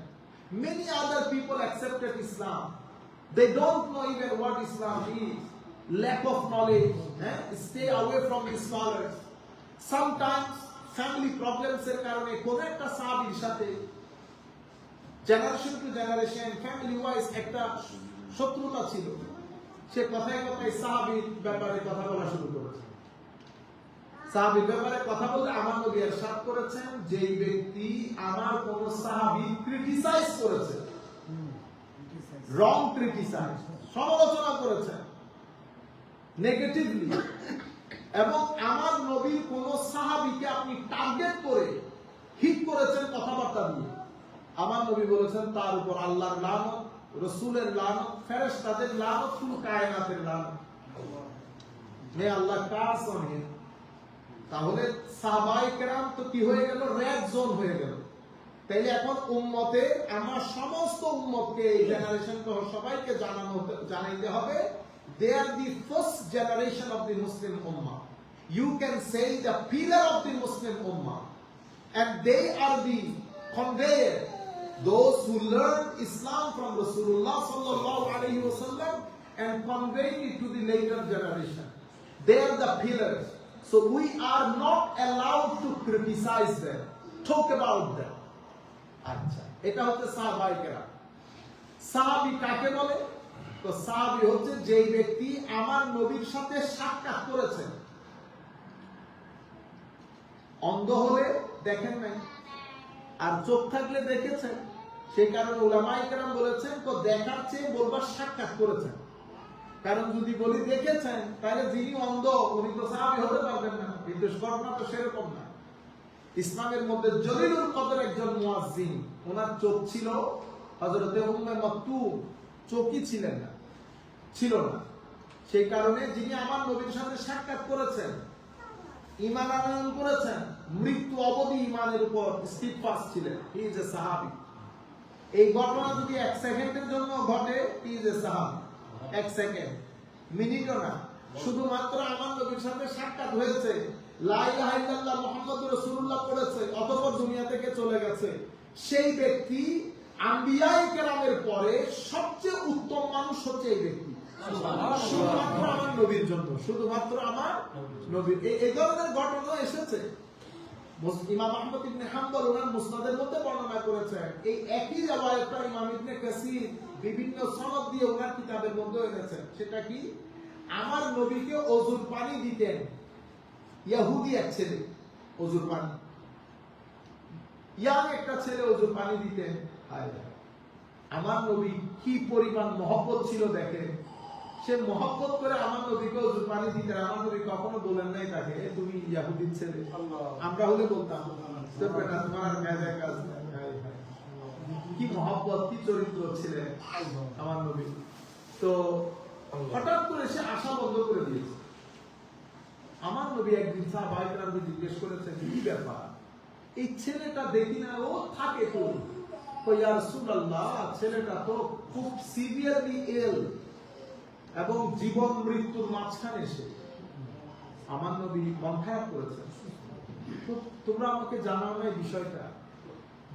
many other people accepted Islam. They don't know even what Islam is. Lack of knowledge, stay away from the scholars. Sometimes family problems এর কারণে কোন একটা সাহাবীর সাথে generation to generation family wise একটা শত্রুতা ছিল, সে কথায় কথায় সাহাবীর ব্যাপারে কথা বলা শুরু করেছে। সাহাবীর ব্যাপারে কথা বলতে আমার নবী ইরশাদ করেছেন, যেই ব্যক্তি আমার কোন সাহাবী ক্রিটিসাইজ করেছে, রং ক্রিটিসাইজ, সমালোচনা করেছেন নেগেটিভলি, এবং আমার নবীর কোন সাহাবীকে আপনি টার্গেট করে হিট করেছেন কথাবার্তা দিয়ে, আমার নবী বলেছেন তার উপর আল্লাহর লানত, রাসূলের লানত, ফেরেশতাদের লানত, পুরো কায়নাতের লানত। মে আল্লাহ কাস অন হিম। তাহলে সাহাবায়ে কেরাম তো কি হয়ে গেল? রেড জোন হয়ে গেল। তাইলে এখন উম্মতে, আমার সমস্ত উম্মতকে, এই জেনারেশন সহ সবাইকে জানাইতে হবে, they are the first generation of the Muslim ummah. You can say the pillar of the Muslim ummah, and they are the conveyor, those who learned Islam from Rasulullah sallallahu alaihi wasallam and conveyed it to the later generation. They are the pillars. So we are not allowed to criticize them, talk about them. আচ্ছা, এটা হচ্ছে সাহাবায়ে কেরাম। সাহাবী কাকে বলে? তো সাহাবী হচ্ছে যেই ব্যক্তি আমার নবীর সাথে সাক্ষাৎ করেছেন। অন্ধ হলে দেখেন নাই, আর চোখ থাকলে দেখেছেন। সেই কারণে উলামায়ে কেরাম বলেছেন, তো দেখার চেয়ে বলবার সাক্ষাৎ করেছেন। কারণ যদি বলি দেখেছেন, তাহলে যিনি অন্ধ উনি তো সাহাবী হতে পারবেন না, কিন্তু ঘটনা তো সেরকম না। ইসলামের মধ্যে জলিলুল কদর একজন মুয়াজ্জিন, ওনার চোখ ছিল, হযরতে উম্মে মাকতুম চোখই ছিলেন না, ছিল না। সেই কারণে যিনি আমার নবীর সাথে সাক্ষাৎ করেছেন, ঈমান আনয়ন করেছেন, মৃত্যু অবধি ঈমানের উপর স্টিডফাস্ট ছিলেন, হি ইজ এ সাহাবী। এই ঘটনা যদি 1 সেকেন্ডের জন্য ঘটে, হি ইজ এ সাহাবী। 1 সেকেন্ড, মিনিটও না, শুধুমাত্র আমার নবীর সাথে সাক্ষাৎ হয়েছে, লা ইলাহা ইল্লাল্লাহ মুহাম্মাদুর রাসূলুল্লাহ পড়েছে, অতঃপর দুনিয়া থেকে চলে গেছে, সেই ব্যক্তি আম্বিয়ায়ে কেরামের পরে সবচেয়ে উত্তম মানুষ হচ্ছে এই ব্যক্তি, শুধুমাত্র আমার নবীর জন্য, শুধুমাত্র আমার নবীর। এই ধরনের ঘটনা এসেছে। ইমাম আহমদ ইবনে হাম্বল ওনার মুসনাদের মধ্যে বর্ণনা করেছেন। এই একই রিওয়ায়াতটা ইমাম ইবনে কাসির বিভিন্ন সনদ দিয়ে ওনার কিতাবের মধ্যে এনেছেন। সেটা কি? আমার নবীকে ওযুর পানি দিতেন ইহুদি এক ছেলে, ওযুর পানি, ইয়াং একটা ছেলে ওযুর পানি দিতেন। আমার নবী কি পরিমাণ মহব্বত ছিল দেখেন, সে মহব্বত করে আমার নবীকে ওযুর পানি দিতেন। আমার নবী কখনো বলেন নাই তাকে, তুমি ইহুদির ছেলে। আমরা হলে বলতাম তোমার মেজাজ কাজ, কি মহব্বত, কি চরিত্র ছিলেন আমার নবী। তো হঠাৎ করে সে আশা বন্ধ করে দিয়েছে। আমার নবী একদিন সাহাবায়ে কেরামকে জিজ্ঞেস করেছেন, কি ব্যাপার, এই ছেলেটা দেখি না ও থাকে তো, ইয়া রাসূলুল্লাহ ছেলেটা তো খুব সিভিয়ারলি ইল এবং জীবন মৃত্যুর মাঝখানে এসে। আমার নবী মন খারাপ করেছেন, তোমরা আমাকে জানাও না এই বিষয়টা।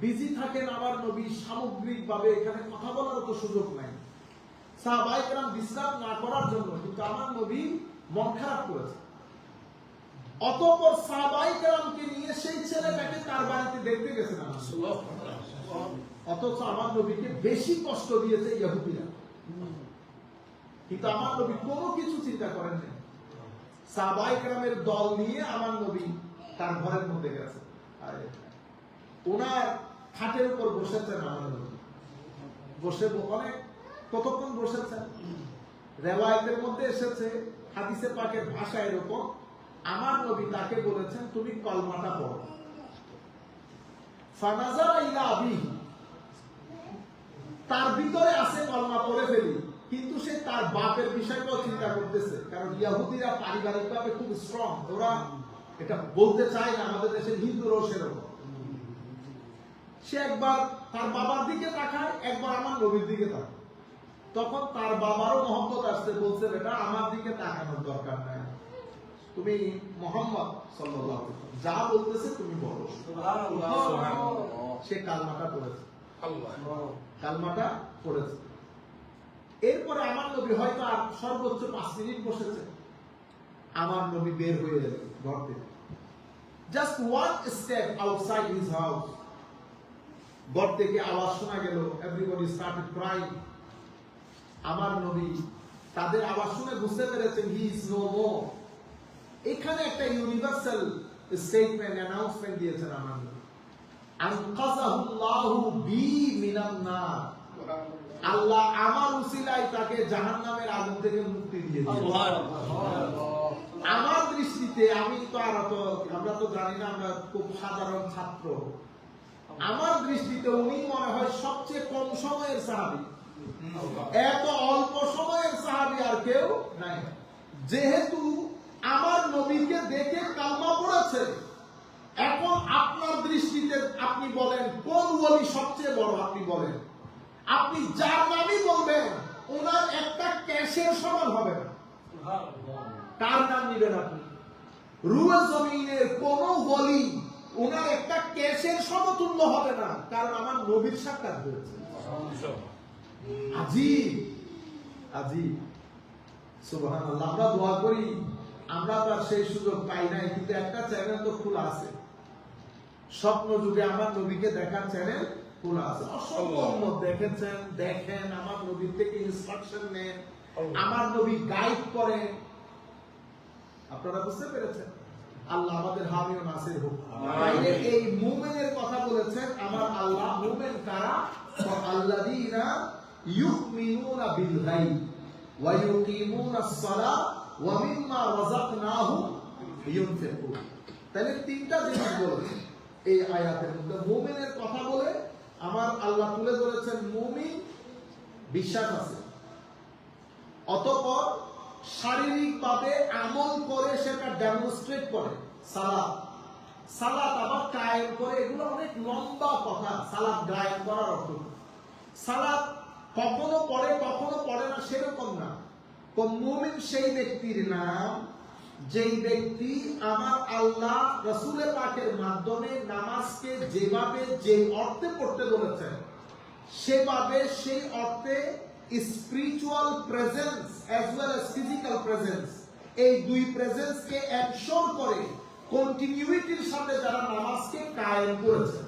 বিজি থাকেন আমার নবী, সামগ্রিকভাবে এখানে কথা বলার তো সুযোগ নাই। সাহাবায়ে কেরাম ডিস্টার্ব না করার জন্য কিন্তু আমার নবী মন খারাপ করেছে। অতঃপর সাহাবায়ে কেরামকে নিয়ে সেই ছেলেটাকে তার বাড়িতে দেখতে গেছেন আমার সুবহানাল্লাহ। অথচ আমার নবীকে বেশি কষ্ট দিয়েছে ইহুদিরা, কিন্তু আমার নবী কোনো কিছু চিন্তা করেন না। সাহাবায়ে কেরামের দল নিয়ে আমার নবী তার ঘরের মধ্যে গেছে, আর ওনার খাটের উপর বসেছেন আমার নবী। বসে অনেক কতক্ষণ বসেছেন, রিওয়ায়াতের মধ্যে এসেছে, হাদিসে পাকের ভাষা এরকম, আমার নবী তাকে বলেছেন তুমি কলমাটা পড়ো। ফানাজারা ইলা আবিহি, তার ভিতরে আছে কলমা পড়ে ফেলি, কিন্তু সে তার বাপের বিষয়টাও চিন্তা করতেছে, কারণ ইহুদিরা পারিবারিকভাবে খুব স্ট্রং, ওরা এটা বলতে চায় না, আমাদের দেশের হিন্দুরাও সেরকম। সে একবার তার বাবার দিকে তাকায়, একবার আমার নবীর দিকে তাকায়। তখন তার বাবারও মহব্বত আসছে, বলছে বেটা আমার দিকে তাকানোর দরকার নাই, তুমি মুহাম্মদ সাল্লাল্লাহু আলাইহি ওয়াসাল্লাম যা বলতেছে তুমি বলো। সুবহানাল্লাহ। সে কালমাটা পড়েছে, কালমাটা পড়েছে। এরপরে আমার নবী হয়তো আর সর্বোচ্চ 5 মিনিট বসেছে, আমার নবী বের হয়ে গেলেন ঘর থেকে। Just one step outside his house, ঘর থেকে আওয়াজ শোনা গেল, এভরিবডি স্টার্টেড ক্রাইং। আমার নবী তাদের আওয়াজ শুনে বুঝতে পেরেছেন হি ইজ নো মোর। এখানে একটা ইউনিভার্সাল স্টেটমেন্ট, অ্যানাউন্সমেন্ট দিয়েছেন আমার নবী, আনকাযাহুল্লাহু বি মিনান নার, আল্লাহ আমার উসিলায় তাকে জাহান্নামের আগুন থেকে মুক্তি দিয়েছেন। সুবহানাল্লাহ। আমার দৃষ্টিতে, আমি তো আর তো আমরা তো জানি না, আমরা খুব সাধারণ ছাত্র, আমার দৃষ্টিতে উনি মনে হয় সবচেয়ে কম সময়ের সাহাবী। এত অল্প সময়ের সাহাবী আর কেউ নাই। যেহেতু আমার নবীকে দেখে কালমা পড়েছে, এখন আপনার দৃষ্টিতে আপনি বলেন কোন ওলি সবচেয়ে বড়, আপনি বলেন। আপনি যার নামই বলবেন ওনার একটা ক্যাশের সমান হবে না। কার নাম নিবেন আপনি? রুয়ে জমিনের কোন ওলি ওনার একটা ক্যাশের সমতুল্য হবে না, কারণ আমার নবীর সাক্ষাৎ হয়েছে। আজিব আজিব, সুবহানাল্লাহ। আমরা দোয়া করি, আমরা তো আর সেই সুযোগ পাই নাই, কিন্তু একটা চ্যানেল তো খোলা আছে, স্বপ্ন যুগে আমার নবীকে দেখার চ্যানেল খোলা আছে। অসংখ্য দেখেছেন, দেখেন, আমার নবীর থেকে ইনস্ট্রাকশন নেন, আমার নবী গাইড করেন। আপনারা বুঝতে পেরেছেন? আল্লাহ আমাদের হামি ও নাসির হোক। তাইলে এই মুমিনের কথা বলেছেন আমার আল্লাহ। মুমিন কারা? আল্লাযীনা ইউমিনুনা বিল গায়ব ওয়া ইউকিমুনাস সালাহ ওয়া মিম্মা রাযাকনাহুম ইউনফিকুন। তাহলে তিনটা জিনিস বলেছেন এই আয়াতের মধ্যে। মুমিনের কথা বলে আমার আল্লাহ তুলে ধরেছেন মুমিন বিশ্বাস আছে, অতঃপর শারীরিকভাবে আমল করে সেটা ডেমনস্ট্রেট করে, সালাত। সালাত আবার কায়েম করে, এগুলো অনেক লম্বা কথা। সালাত কায়েম করার অর্থ, সালাত কখনো পড়ে কখনো পড়ে না সেরকম না। তো মুমিন সেই ব্যক্তির নাম যেই ব্যক্তি আমার আল্লাহ রাসূল পাকের মাধ্যমে নামাজকে যেভাবে যে অর্থে পড়তে বলেছেন সেভাবে সেই অর্থে spiritual presence as well as physical presence, এই দুই প্রেজেন্সকে এনশোর করে কন্টিনিউইটির সাথে যারা নামাজকে কায়েম করেছে,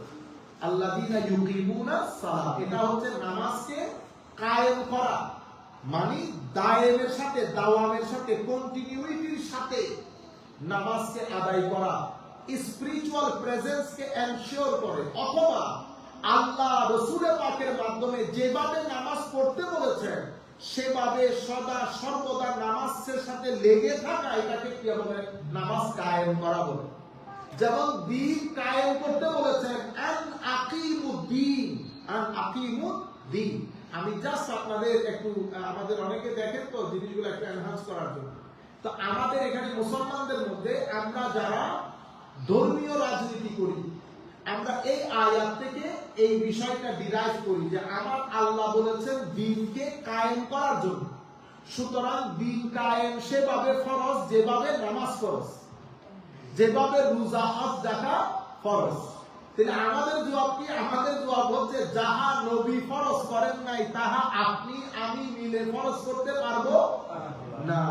আল্লাযীনা ইউকিমুনাস সালাহ, এটা হচ্ছে নামাজকে কায়েম করা, মানে দায়েমের সাথে, দাওয়ামের সাথে, কন্টিনিউইটির সাথে নামাজকে আদায় করা, স্পিরিচুয়াল প্রেজেন্সকে এনশিওর করে। অথবা আল্লাহ রাসূল পাকের মাধ্যমে যেভাবে নামাজ পড়তে বলেছেন সেভাবে সদা সর্বদা নামাজের সাথে লেগে থাকা, এটাকে কি বলে? নামাজ কায়েম করা বলে। যেমন দ্বীন কায়েম করতে বলেছেন আন আকিমুদ্দীন, আন আকিমুদ্দীন। আমি জাস্ট আপনাদের একটু, আমাদের অনেকে দেখেন তো জিনিসগুলো একটু এনহান্স করার জন্য। তো আমাদের এখানে মুসলমানদের মধ্যে আমরা যারা ধর্মীয় রাজনীতি করি, আমরা এই আয়াত থেকে এই বিষয়টা ডিরাইভ করি যে আমার আল্লাহ বলেছেন দ্বীনকে কায়েম করার জন্য। সুতরাং দ্বীন কায়েম সেভাবে ফরজ যেভাবে নামাজ ফরজ, যেভাবে রোজা হজ জাকাত ফরজ। তাহলে আমাদের জবাব কি? আমাদের জবাব হচ্ছে যাহা নবী ফরজ করেন নাই তাহা আপনি আমি মিলে ফরজ করতে পারবো না।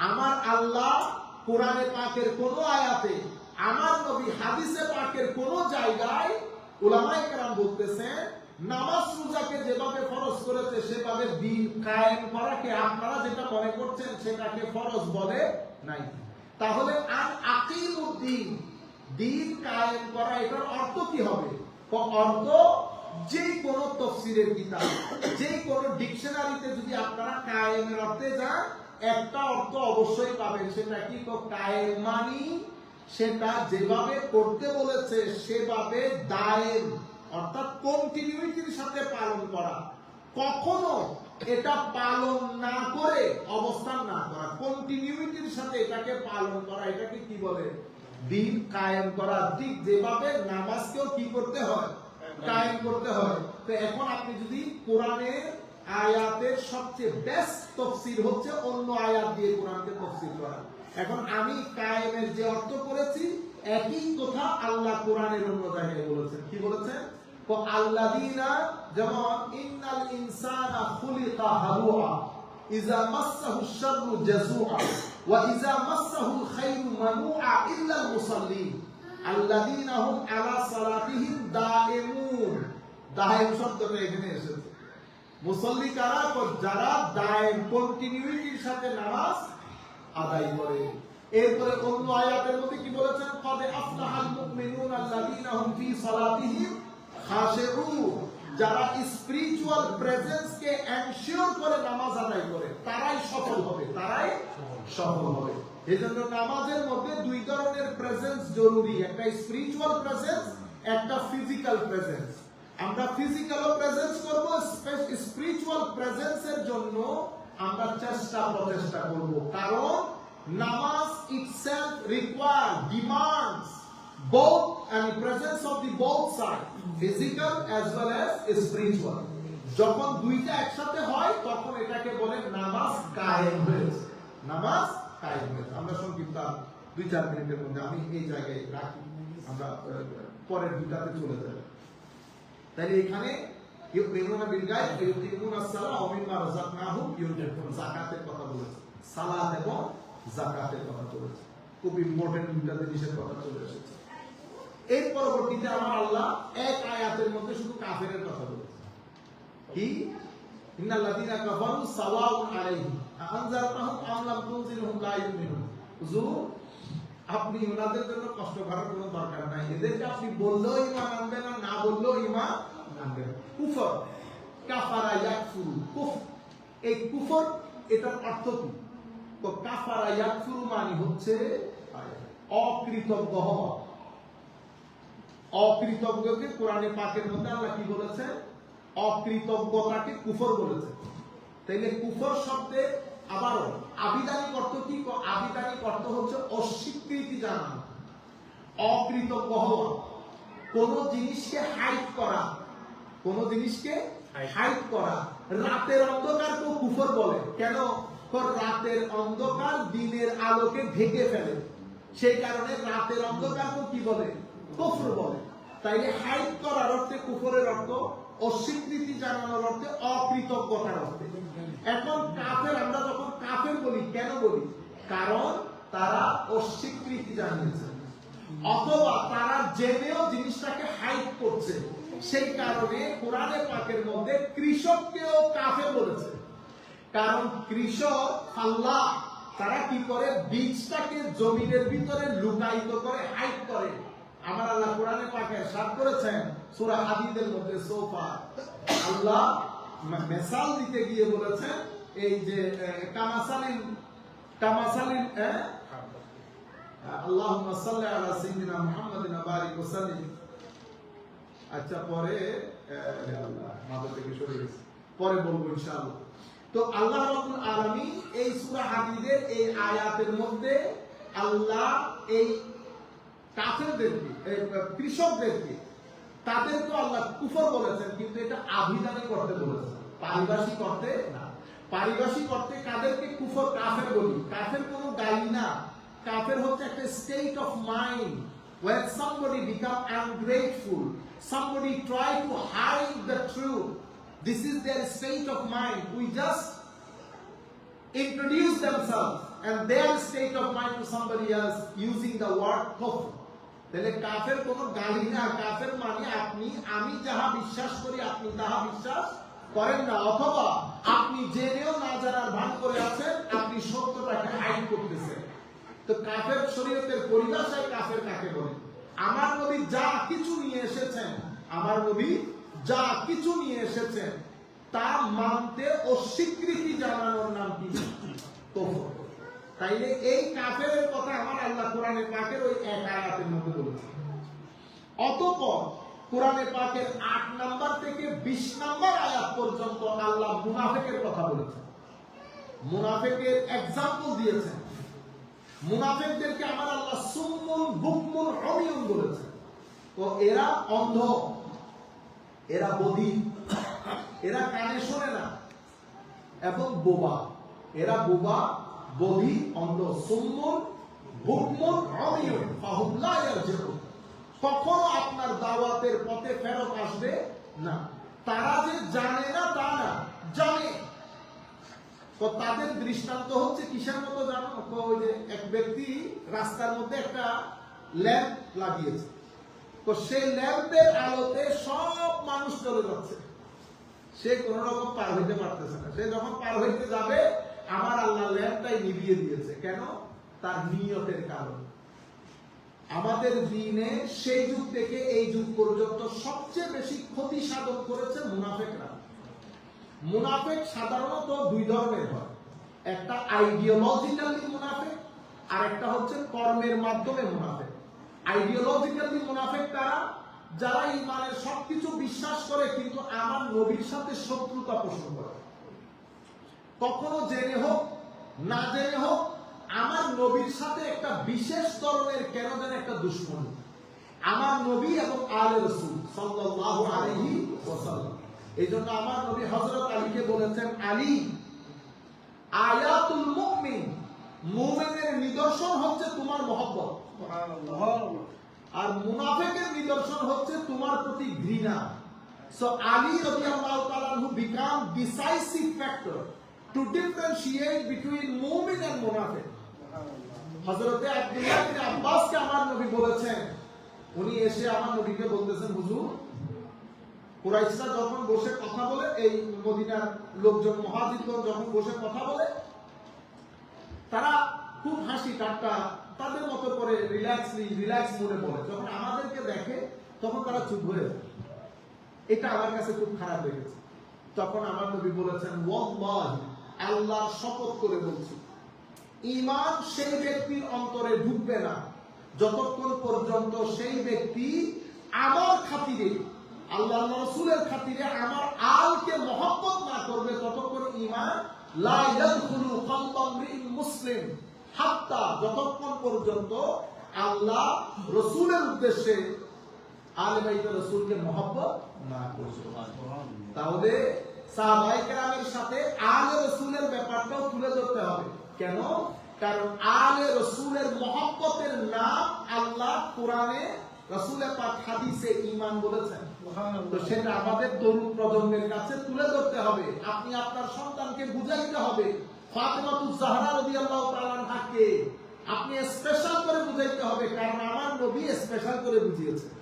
আমার আল্লাহ কোরআনে পাকের কোন আয়াতে, আমার নবী হাদিসে পাকের কোন জায়গায় উলামায়ে কেরাম বলতেছেন নামাজ রোজাকে যেভাবে ফরজ করেছে সেভাবে দিন কায়েম করাকে আপনারা যেটা মনে করছেন সেটাকে ফরজ বলে নাই। তাহলে আর আকিমুদ্দিন, দিন কায়েম করা, এটার অর্থ কি হবে? অর্থ যে কোন তাফসীরের কিতাব, যে কোন ডিকশনারিতে যদি আপনারা কায়েমের অর্থে যান একটা অর্থ অবশ্যই পাবেন। সেটা কি? কায়েম মানি সেটা যেভাবে করতে বলেছে সেভাবে দায়েম অর্থাৎ কন্টিনিউইটির সাথে পালন করা। কখনো এটা পালন না করে অবস্থান না করা, কন্টিনিউইটির সাথে এটাকে পালন করা, এটাকে কি বলে? দিন কায়েম করা। ঠিক যেভাবে নামাজকেও কি করতে হয়? কায়েম করতে হয়। তো এখন আপনি যদি কোরআনের আয়াতের সবচেয়ে বেস্ট তাফসীর হচ্ছে অন্য আয়াত দিয়ে কোরআনকে তাফসীর করা। এখন আমি কায়েমের যে অর্থ করেছি একই কথা আল্লাহ কোরআনের অন্য জায়গায় বলেছেন। কি বলেছেন? আল্লাযীনা, যেমন ইন্নাল ইনসানা খুলিকা হালুআ ইযা মাসসাহুশ শাররু জাযুআ ওয়া ইযা মাসসাহুল খায়রু মানুআ ইল্লাল মুসাল্লিন আল্লাযীনা হুম আলা সালাতিহিম দাঈমুন। দাঈম শব্দটা এখানে এসেছে। মুসল্লি কারা? যারা দায়েম কন্টিনিউইটির সাথে নামাজ আদায় করে। এরপরে অন্য আয়াতের মধ্যে কি বলেছেন? ক্বাদ আফলাহাল মুমিনুন আল্লাযীনা হুম ফি সালাতিহিম খাশিউন। যারা স্পিরিচুয়াল প্রেজেন্স কে এনশিওর করে নামাজ আদায় করে তারাই সফল হবে, তারাই সফল হবে। এজন্য নামাজের মধ্যে দুই ধরনের প্রেজেন্স জরুরি, একটা স্পিরিচুয়াল প্রেজেন্স, একটা ফিজিক্যাল প্রেজেন্স। আমরা ফিজিক্যাল প্রেজেন্স করব, স্পিরিচুয়াল প্রেজেন্সের জন্য আমরা প্রচেষ্টা করব। কারণ নামাজ itself require demands both and presence of the both side, physical as well as spiritual. যখন দুইটা একসাথে হয় তখন এটাকে বলে নামাজ কায়েম হয়েছে, নামাজ কায়েম হয়েছে। আমরা সংক্ষিপ্ত 2-4 মিনিটের মধ্যে আমি এই জায়গায় রাখি, আমরা পরের দুটাতে চলে যাব। তাহলে এখানে ইউমিনুনা বিল গায়ব ইউকিমুনা সালাহ ওয়া মিম্মা রাযাকনাহুম ইউনফিকুন, যাকাতের কথা বলেছে, সালাত এবং যাকাতের কথা বলেছে। খুব ইম্পর্টেন্ট দুটো জিনিসের কথা চলে এসেছে। এর পরবর্তীতে আমার আল্লাহ এক আয়াতের মধ্যে শুধু কাফেরের কথা বলেছে। কি? ইন্নাল্লাযীনা কাফারু সাওয়াউন আলাইহিম আনজারতাহুম আম লাম তুনজিরহুম লা ইউমিনুন। হুজুর, আপনি ওনাদের জন্য কষ্ট করার কোনো দরকার নাই, এদেরকে আপনি বললেও ঈমান আনবে না, না বললেও ঈমান আনবে। কুফর, কাফারা ইয়াকফুরু, কুফর, এই কুফর এটার অর্থ কি? তো কাফারা ইয়াকফুরু মানে হচ্ছে অকৃতজ্ঞ হওয়া। অকৃতজ্ঞকে কোরআনে পাকের মধ্যে আল্লাহ কি বলেছেন? অকৃতজ্ঞতাকে কুফর বলেছে। তাইলে কুফর শব্দের আবারও আবিধানিক অর্থ কি? আবিধানিক অর্থ হচ্ছে অস্বীকৃতি জানানো, অকৃতজ্ঞ হওয়া, কোন জিনিসকে হাইড করা, কোন জিনিসকে হাইড করা। রাতের অন্ধকারকে কুফর বলে। কেন? রাতের অন্ধকার দিনের আলোকে ঢেকে ফেলে, সেই কারণে রাতের অন্ধকারকে কি বলে? কুফর বলে। তাইলে হাইড করার অর্থে কুফরের অর্থ, অস্বীকৃতি জানানোর অর্থে, অকৃতজ্ঞতার অর্থে। এখন কাফের, আমরা যখন কাফের বলি কেন বলি? কারণ তারা অস্বীকৃতি জানিয়েছে, অথবা তারা জেনেও জিনিসটাকে হাইড করছে। সেই কারণে কোরআনে পাকের মধ্যে কৃষককেও কাফের বলেছে। কারণ কৃষক আল্লাহ তারা কি করে? বীজটাকে জমিনের ভিতরে লুকায়িত করে, হাইড করে। আমার আল্লাহ কোরআনে পাকে ইরশাদ করেছেন সূরা হাদীদের মধ্যে সোফা, আল্লাহ মিসাল দিতে গিয়ে বলেছেন এই যে কামাসালিন আল্লাহুম্মা সাল্লি আলা সাইয়্যিদিনা মুহাম্মাদিন ওয়া বারিক ওয়া সাল্লিম। আচ্ছা, পরে আল্লাহ মাথা থেকে সরে গেছে, পরে বলবো ইনশাআল্লাহ। তো আল্লাহ রাব্বুল আলামিন এই সূরা হাদীদের এই আয়াতের মধ্যে আল্লাহ এই কাফেরদেরকে, কৃষকদেরকে, তাদেরকে আল্লাহ কুফর বলেছেন, কিন্তু এটা আবিধানিক করতে বলেছেন, পারিভাষিক করতে না। পারিভাষিক অর্থে কাদেরকে কাফের বলি? কাফের কোনো গালি না, কাফের হচ্ছে একটা state of mind. when somebody become ungrateful, somebody try to hide the truth, this is their state of mind. We just introduce themselves and their state of mind to somebody else using the word kufr. তাহলে কাফের কোনো গালি না, কাফের মানে আপনি আমি যাহা বিশ্বাস করি আপনি তাহা বিশ্বাস করেন না, অথবা আপনি জেনেও না জানার ভান করে আছেন, আপনি সত্যটাকে হাইড করতেছেন। তো কাফের শরীয়তের পরিভাষায় কাফের কাকে বলে? আমার নবী যা কিছু নিয়ে এসেছেন, আমার নবী যা কিছু নিয়ে এসেছেন তা মানতে অস্বীকৃতি জানানোর নাম কি? কুফর। তাইলে এই কাফেরের কথা আমার আল্লাহ কোরআনে পাকের ওই এক আয়াতের মধ্যে বলেছেন। অতঃপর কোরআনে পাকের 8 নাম্বার থেকে 20 নাম্বার আয়াত পর্যন্ত আল্লাহ মুনাফিকের কথা বলেছেন, মুনাফিকের এক্সাম্পল দিয়েছেন। মুনাফিকদেরকে আমার আল্লাহ সুম্মুন বুকমুন উমিয়ুন বলেছেন। তো এরা অন্ধ, এরা বধির, এরা কানে শোনে না এবং বোবা। এরা বোবা, বধির, অন্ধ। সুম্মুন বুকমুন উমিয়ুন ফাহুম লা ইয়ারজিউন। কখনো আপনার দাওয়াতের পথে ফেরত আসবে না। তারা যে জানে না তা না, জানে। তো তাদের দৃষ্টান্ত হচ্ছে কিসের মতো জানো? ওই যে এক ব্যক্তি রাস্তার মধ্যে একটা ল্যাম্প লাগিয়েছে, তো সেই ল্যাম্পের আলোতে সব মানুষ চলে যাচ্ছে, সে কোন রকম পার হইতে পারতেছে না। সে যখন পার হইতে যাবে আমার আল্লাহ ল্যাম্পটাই নিভিয়ে দিয়েছে। কেন? তার নিয়তের কারণে। আমাদের দ্বীনে সেই যুগ থেকে এই যুগ পর্যন্ত সবচেয়ে বেশি ক্ষতি সাধন করেছে মুনাফিকরা। মুনাফিক সাধারণত দুই ধরনের হয়, একটা আইডিওলজিক্যালি মুনাফিক আর একটা হচ্ছে কর্মের মাধ্যমে মুনাফিক। আইডিওলজিক্যালি মুনাফিক তারা যারা ঈমানের সবকিছু বিশ্বাস করে কিন্তু আমার নবীর সাথে শত্রুতা পোষণ করে, কখনো জেনে হোক না জেনে হোক আমার নবীর সাথে একটা বিশেষ ধরনের কেন যেন একটা দুশমনী। আমার নবী এবং আলে রাসূল সাল্লাল্লাহু আলাইহি ওয়াসাল্লাম, এই জন্য আমার নবী হযরত আলীকে বলেছেন, আলী আয়াতুল মুমিন, মুমিনের নিদর্শন হচ্ছে তোমার মহব্বত, আর মুনাফিকের নিদর্শন হচ্ছে তোমার প্রতি ঘৃণা। So Ali radiyallahu ta'ala who become decisive factor to differentiate between mu'min and munafiq. হযরতে আব্দুল্লাহ ইবনে আব্বাসকে আমার নবী বলেছেন, উনি এসে আমার নবীকে বলতেছেন, হুজুর কুরাইশরা যখন বসে কথা বলে, এই মদিনার লোকজন মুহাজিরগণ যখন বসে কথা বলে, তারা খুব হাসি ঠাট্টা তাদের মতো করে রিল্যাক্স মোডে বলে। যখন আমাদেরকে দেখে তখন তারা চুপ হয়ে যায়। এটা আমার কাছে খুব খারাপ লেগেছে। তখন আমার নবী বলেছেন, ওয়াল্লাহি, আল্লাহর শপথ করে বলছি, ঈমান সেই ব্যক্তির অন্তরে ঢুকবে না যতক্ষণ পর্যন্ত সেই ব্যক্তি আমার খাতিরে, আল্লাহর রাসূলের খাতিরে আমার আলকে মহব্বত না করবে, ততক্ষণ ঈমান লা ইয়াদখুলু কলবাম মুসলিম হাত্তা, যতক্ষণ পর্যন্ত আল্লাহ রাসূলের উদ্দেশ্যে আলে বাইত রাসূলকে মহব্বত না করবে। তাহলে সাহাবায়ে কেরামের সাথে আলে রাসূলের ব্যাপারটাও তুলে ধরতে হবে। কেন? কারণ আলে রাসূলের মহব্বতের নাম আল্লাহ কোরআনে, রাসূলের পাক হাদিসে ঈমান বলেছেন। তো সেটা আমাদের তরুণ প্রজন্মের কাছে তুলে ধরতে হবে। আপনি আপনার সন্তানকে বুঝাইতে হবে ফাতেমাতুজ জাহরা রাদিয়াল্লাহু তাআলা আনহাকে আপনি স্পেশাল করে বুঝাইতে হবে, কারণ আমার নবী স্পেশাল করে বুঝিয়েছেন।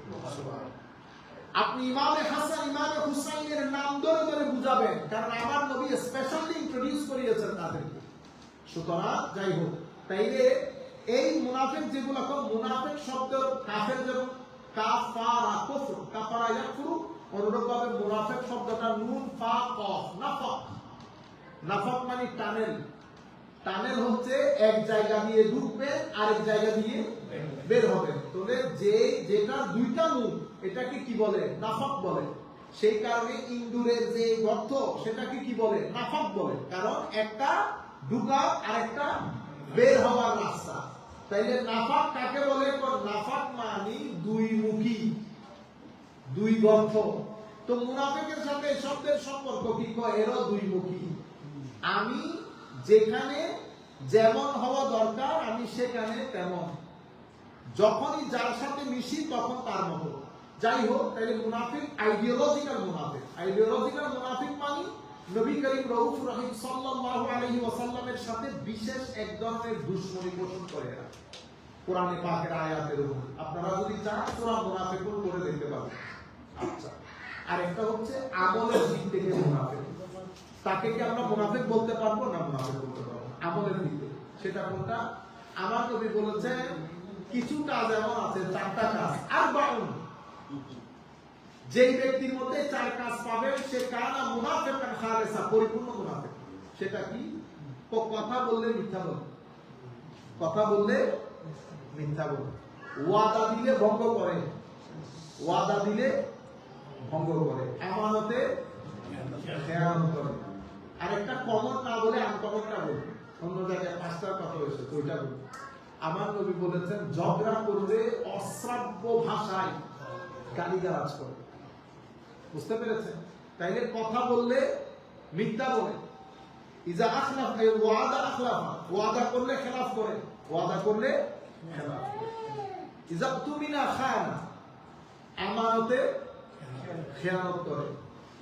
আপনি ইমামে হাসান ইমামে হুসাইনের নাম ধরে ধরে বুঝাবেন, কারণ আমার নবী স্পেশালি ইন্ট্রোডিউস করিয়েছেন তাদেরকে। সুতরাং যাই হোক, তাইলে এই মুনাফিক যেগুলো, মুনাফিক শব্দ কাফের যেমন কাফারা কুফর, কাফারা ইয়াকফুরু, অনুরূপভাবে মুনাফিক শব্দটা নুন ফা কফ, নাফাক। নাফাক মানে টানেল। টানেল হচ্ছে এক জায়গা দিয়ে ঢুকবে আরেক জায়গা দিয়ে বের হবে। তবে যেটা দুইটা মুখ, এটাকে কি বলে? নাফাক বলে। সেই কারণে ইন্দুরের যে গর্ত সেটাকে কি বলে? নাফাক বলে, কারণ একটা ঢুকা আর একটা বের হওয়ার রাস্তা। তাইলে নাফাক কাকে বলে? নাফাক মানে দুই মুখী, দুই গর্ত। তো মুনাফিকের সাথে শব্দের সম্পর্ক কি? এরও দুই মুখী। আমি যেখানে যেমন হওয়া দরকার আমি সেখানে তেমন, যখনই যার সাথে মিশি তখন তার মতো। যাই হোক, তাহলে মুনাফিক আইডিওলজিক্যাল মুনাফিক। আইডিওলজিক্যাল মুনাফিক মানে নবী করিম রউফ রহিম সাল্লাল্লাহু আলাইহি ওয়াসাল্লামের সাথে বিশেষ এক ধরনের দুশমনি পোষণ করে এরা। কোরআনে পাকের আয়াতের উপর আপনারা যদি চান সূরা মুনাফিকুন করে দেখতে পাবেন। আচ্ছা, আর একটা হচ্ছে আমলের দিক থেকে মুনাফিক। তাকে কি আমরা মুনাফিক বলতে পারবো না? মুনাফিক বলতে পারবো আমলের দিক থেকে। সেটা কোনটা? আমার নবী বলেছেন কিছু কাজ এমন আছে, 4টা কাজ, আর বাউন, যেই ব্যক্তির মধ্যে 4 কাজ পাবেন সে কানা মুনাফিকান খালিসা, পরিপূর্ণ মুনাফিক। সেটা কি? কথা বললে মিথ্যা বলে, কথা বললে মিথ্যা বলে, ওয়াদা দিলে ভঙ্গ করে, ওয়াদা দিলে ভঙ্গ করে, আমানতে খেয়ানত করে। আরেকটা কমন না বলে আনকমনটা বলবে, অন্য জায়গায় 5টার কথা হয়েছে ওইটা বলবে। আমার নবী বলেছেন ঝগড়া করবে অশ্রাব্য ভাষায়, গালিগালাজ করে। বুঝতে পেরেছেন? তাইলে কথা বললে মিথ্যা বলে, ইজা আখলাফ ওয়াদা আখলাফা, ওয়াদা করলে খেলাফ করে, ওয়াদা করলে খেলাফ করে। ইজা তুমিনা খায়ানা, আমানতে খেয়ানত করে।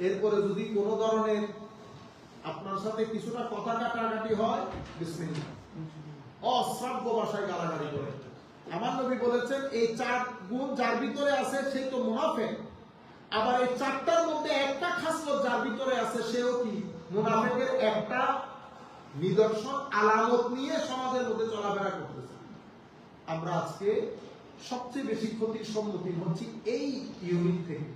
এরপরে যদি কোনো ধরনের আপনার সাথে কিছুটা কথা কাটাকাটি হয়, বিসমিল্লাহ, অশ্রাব্য ভাষায় গালাগালি করে। আমার নবী বলেছেন এই 4 গুণ যার ভিতরে আছে সেই তো মুনাফিক। আবার এই 4টার মধ্যে একটা খাসলত যার ভিতরে আছে সেও কি মুনাফিকের একটা নিদর্শন, আলামত নিয়ে সমাজের মধ্যে চলাফেরা করতেছে। আমরা আজকে সবচেয়ে বেশি ক্ষতির সম্মুখীন হচ্ছি এই ইউনিট থেকে,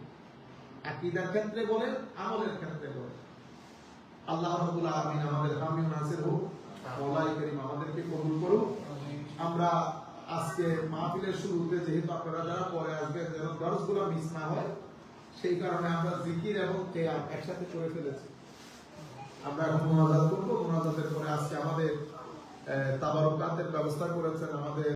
আকীদার ক্ষেত্রে বলেন, আমলের ক্ষেত্রে বলেন। আল্লাহ রাব্বুল আলামিন আমাদের হামি ও নাসির হোক, মাওলাই করিম আমাদেরকে কবুল করুক। আমরা আজকে মাহফিলের শুরুতে যেহেতু আপনারা যারা পরে আসবেন যেন দরসগুলো মিস না হয়, সেই কারণে আমরা জিকির এবং কিয়াম একসাথে করে ফেলেছি। আমরা এখন মুনাজাত করব, মুনাজাতের পরে আজকে আমাদের তাবারুকাতের ব্যবস্থা করেছেন আমাদের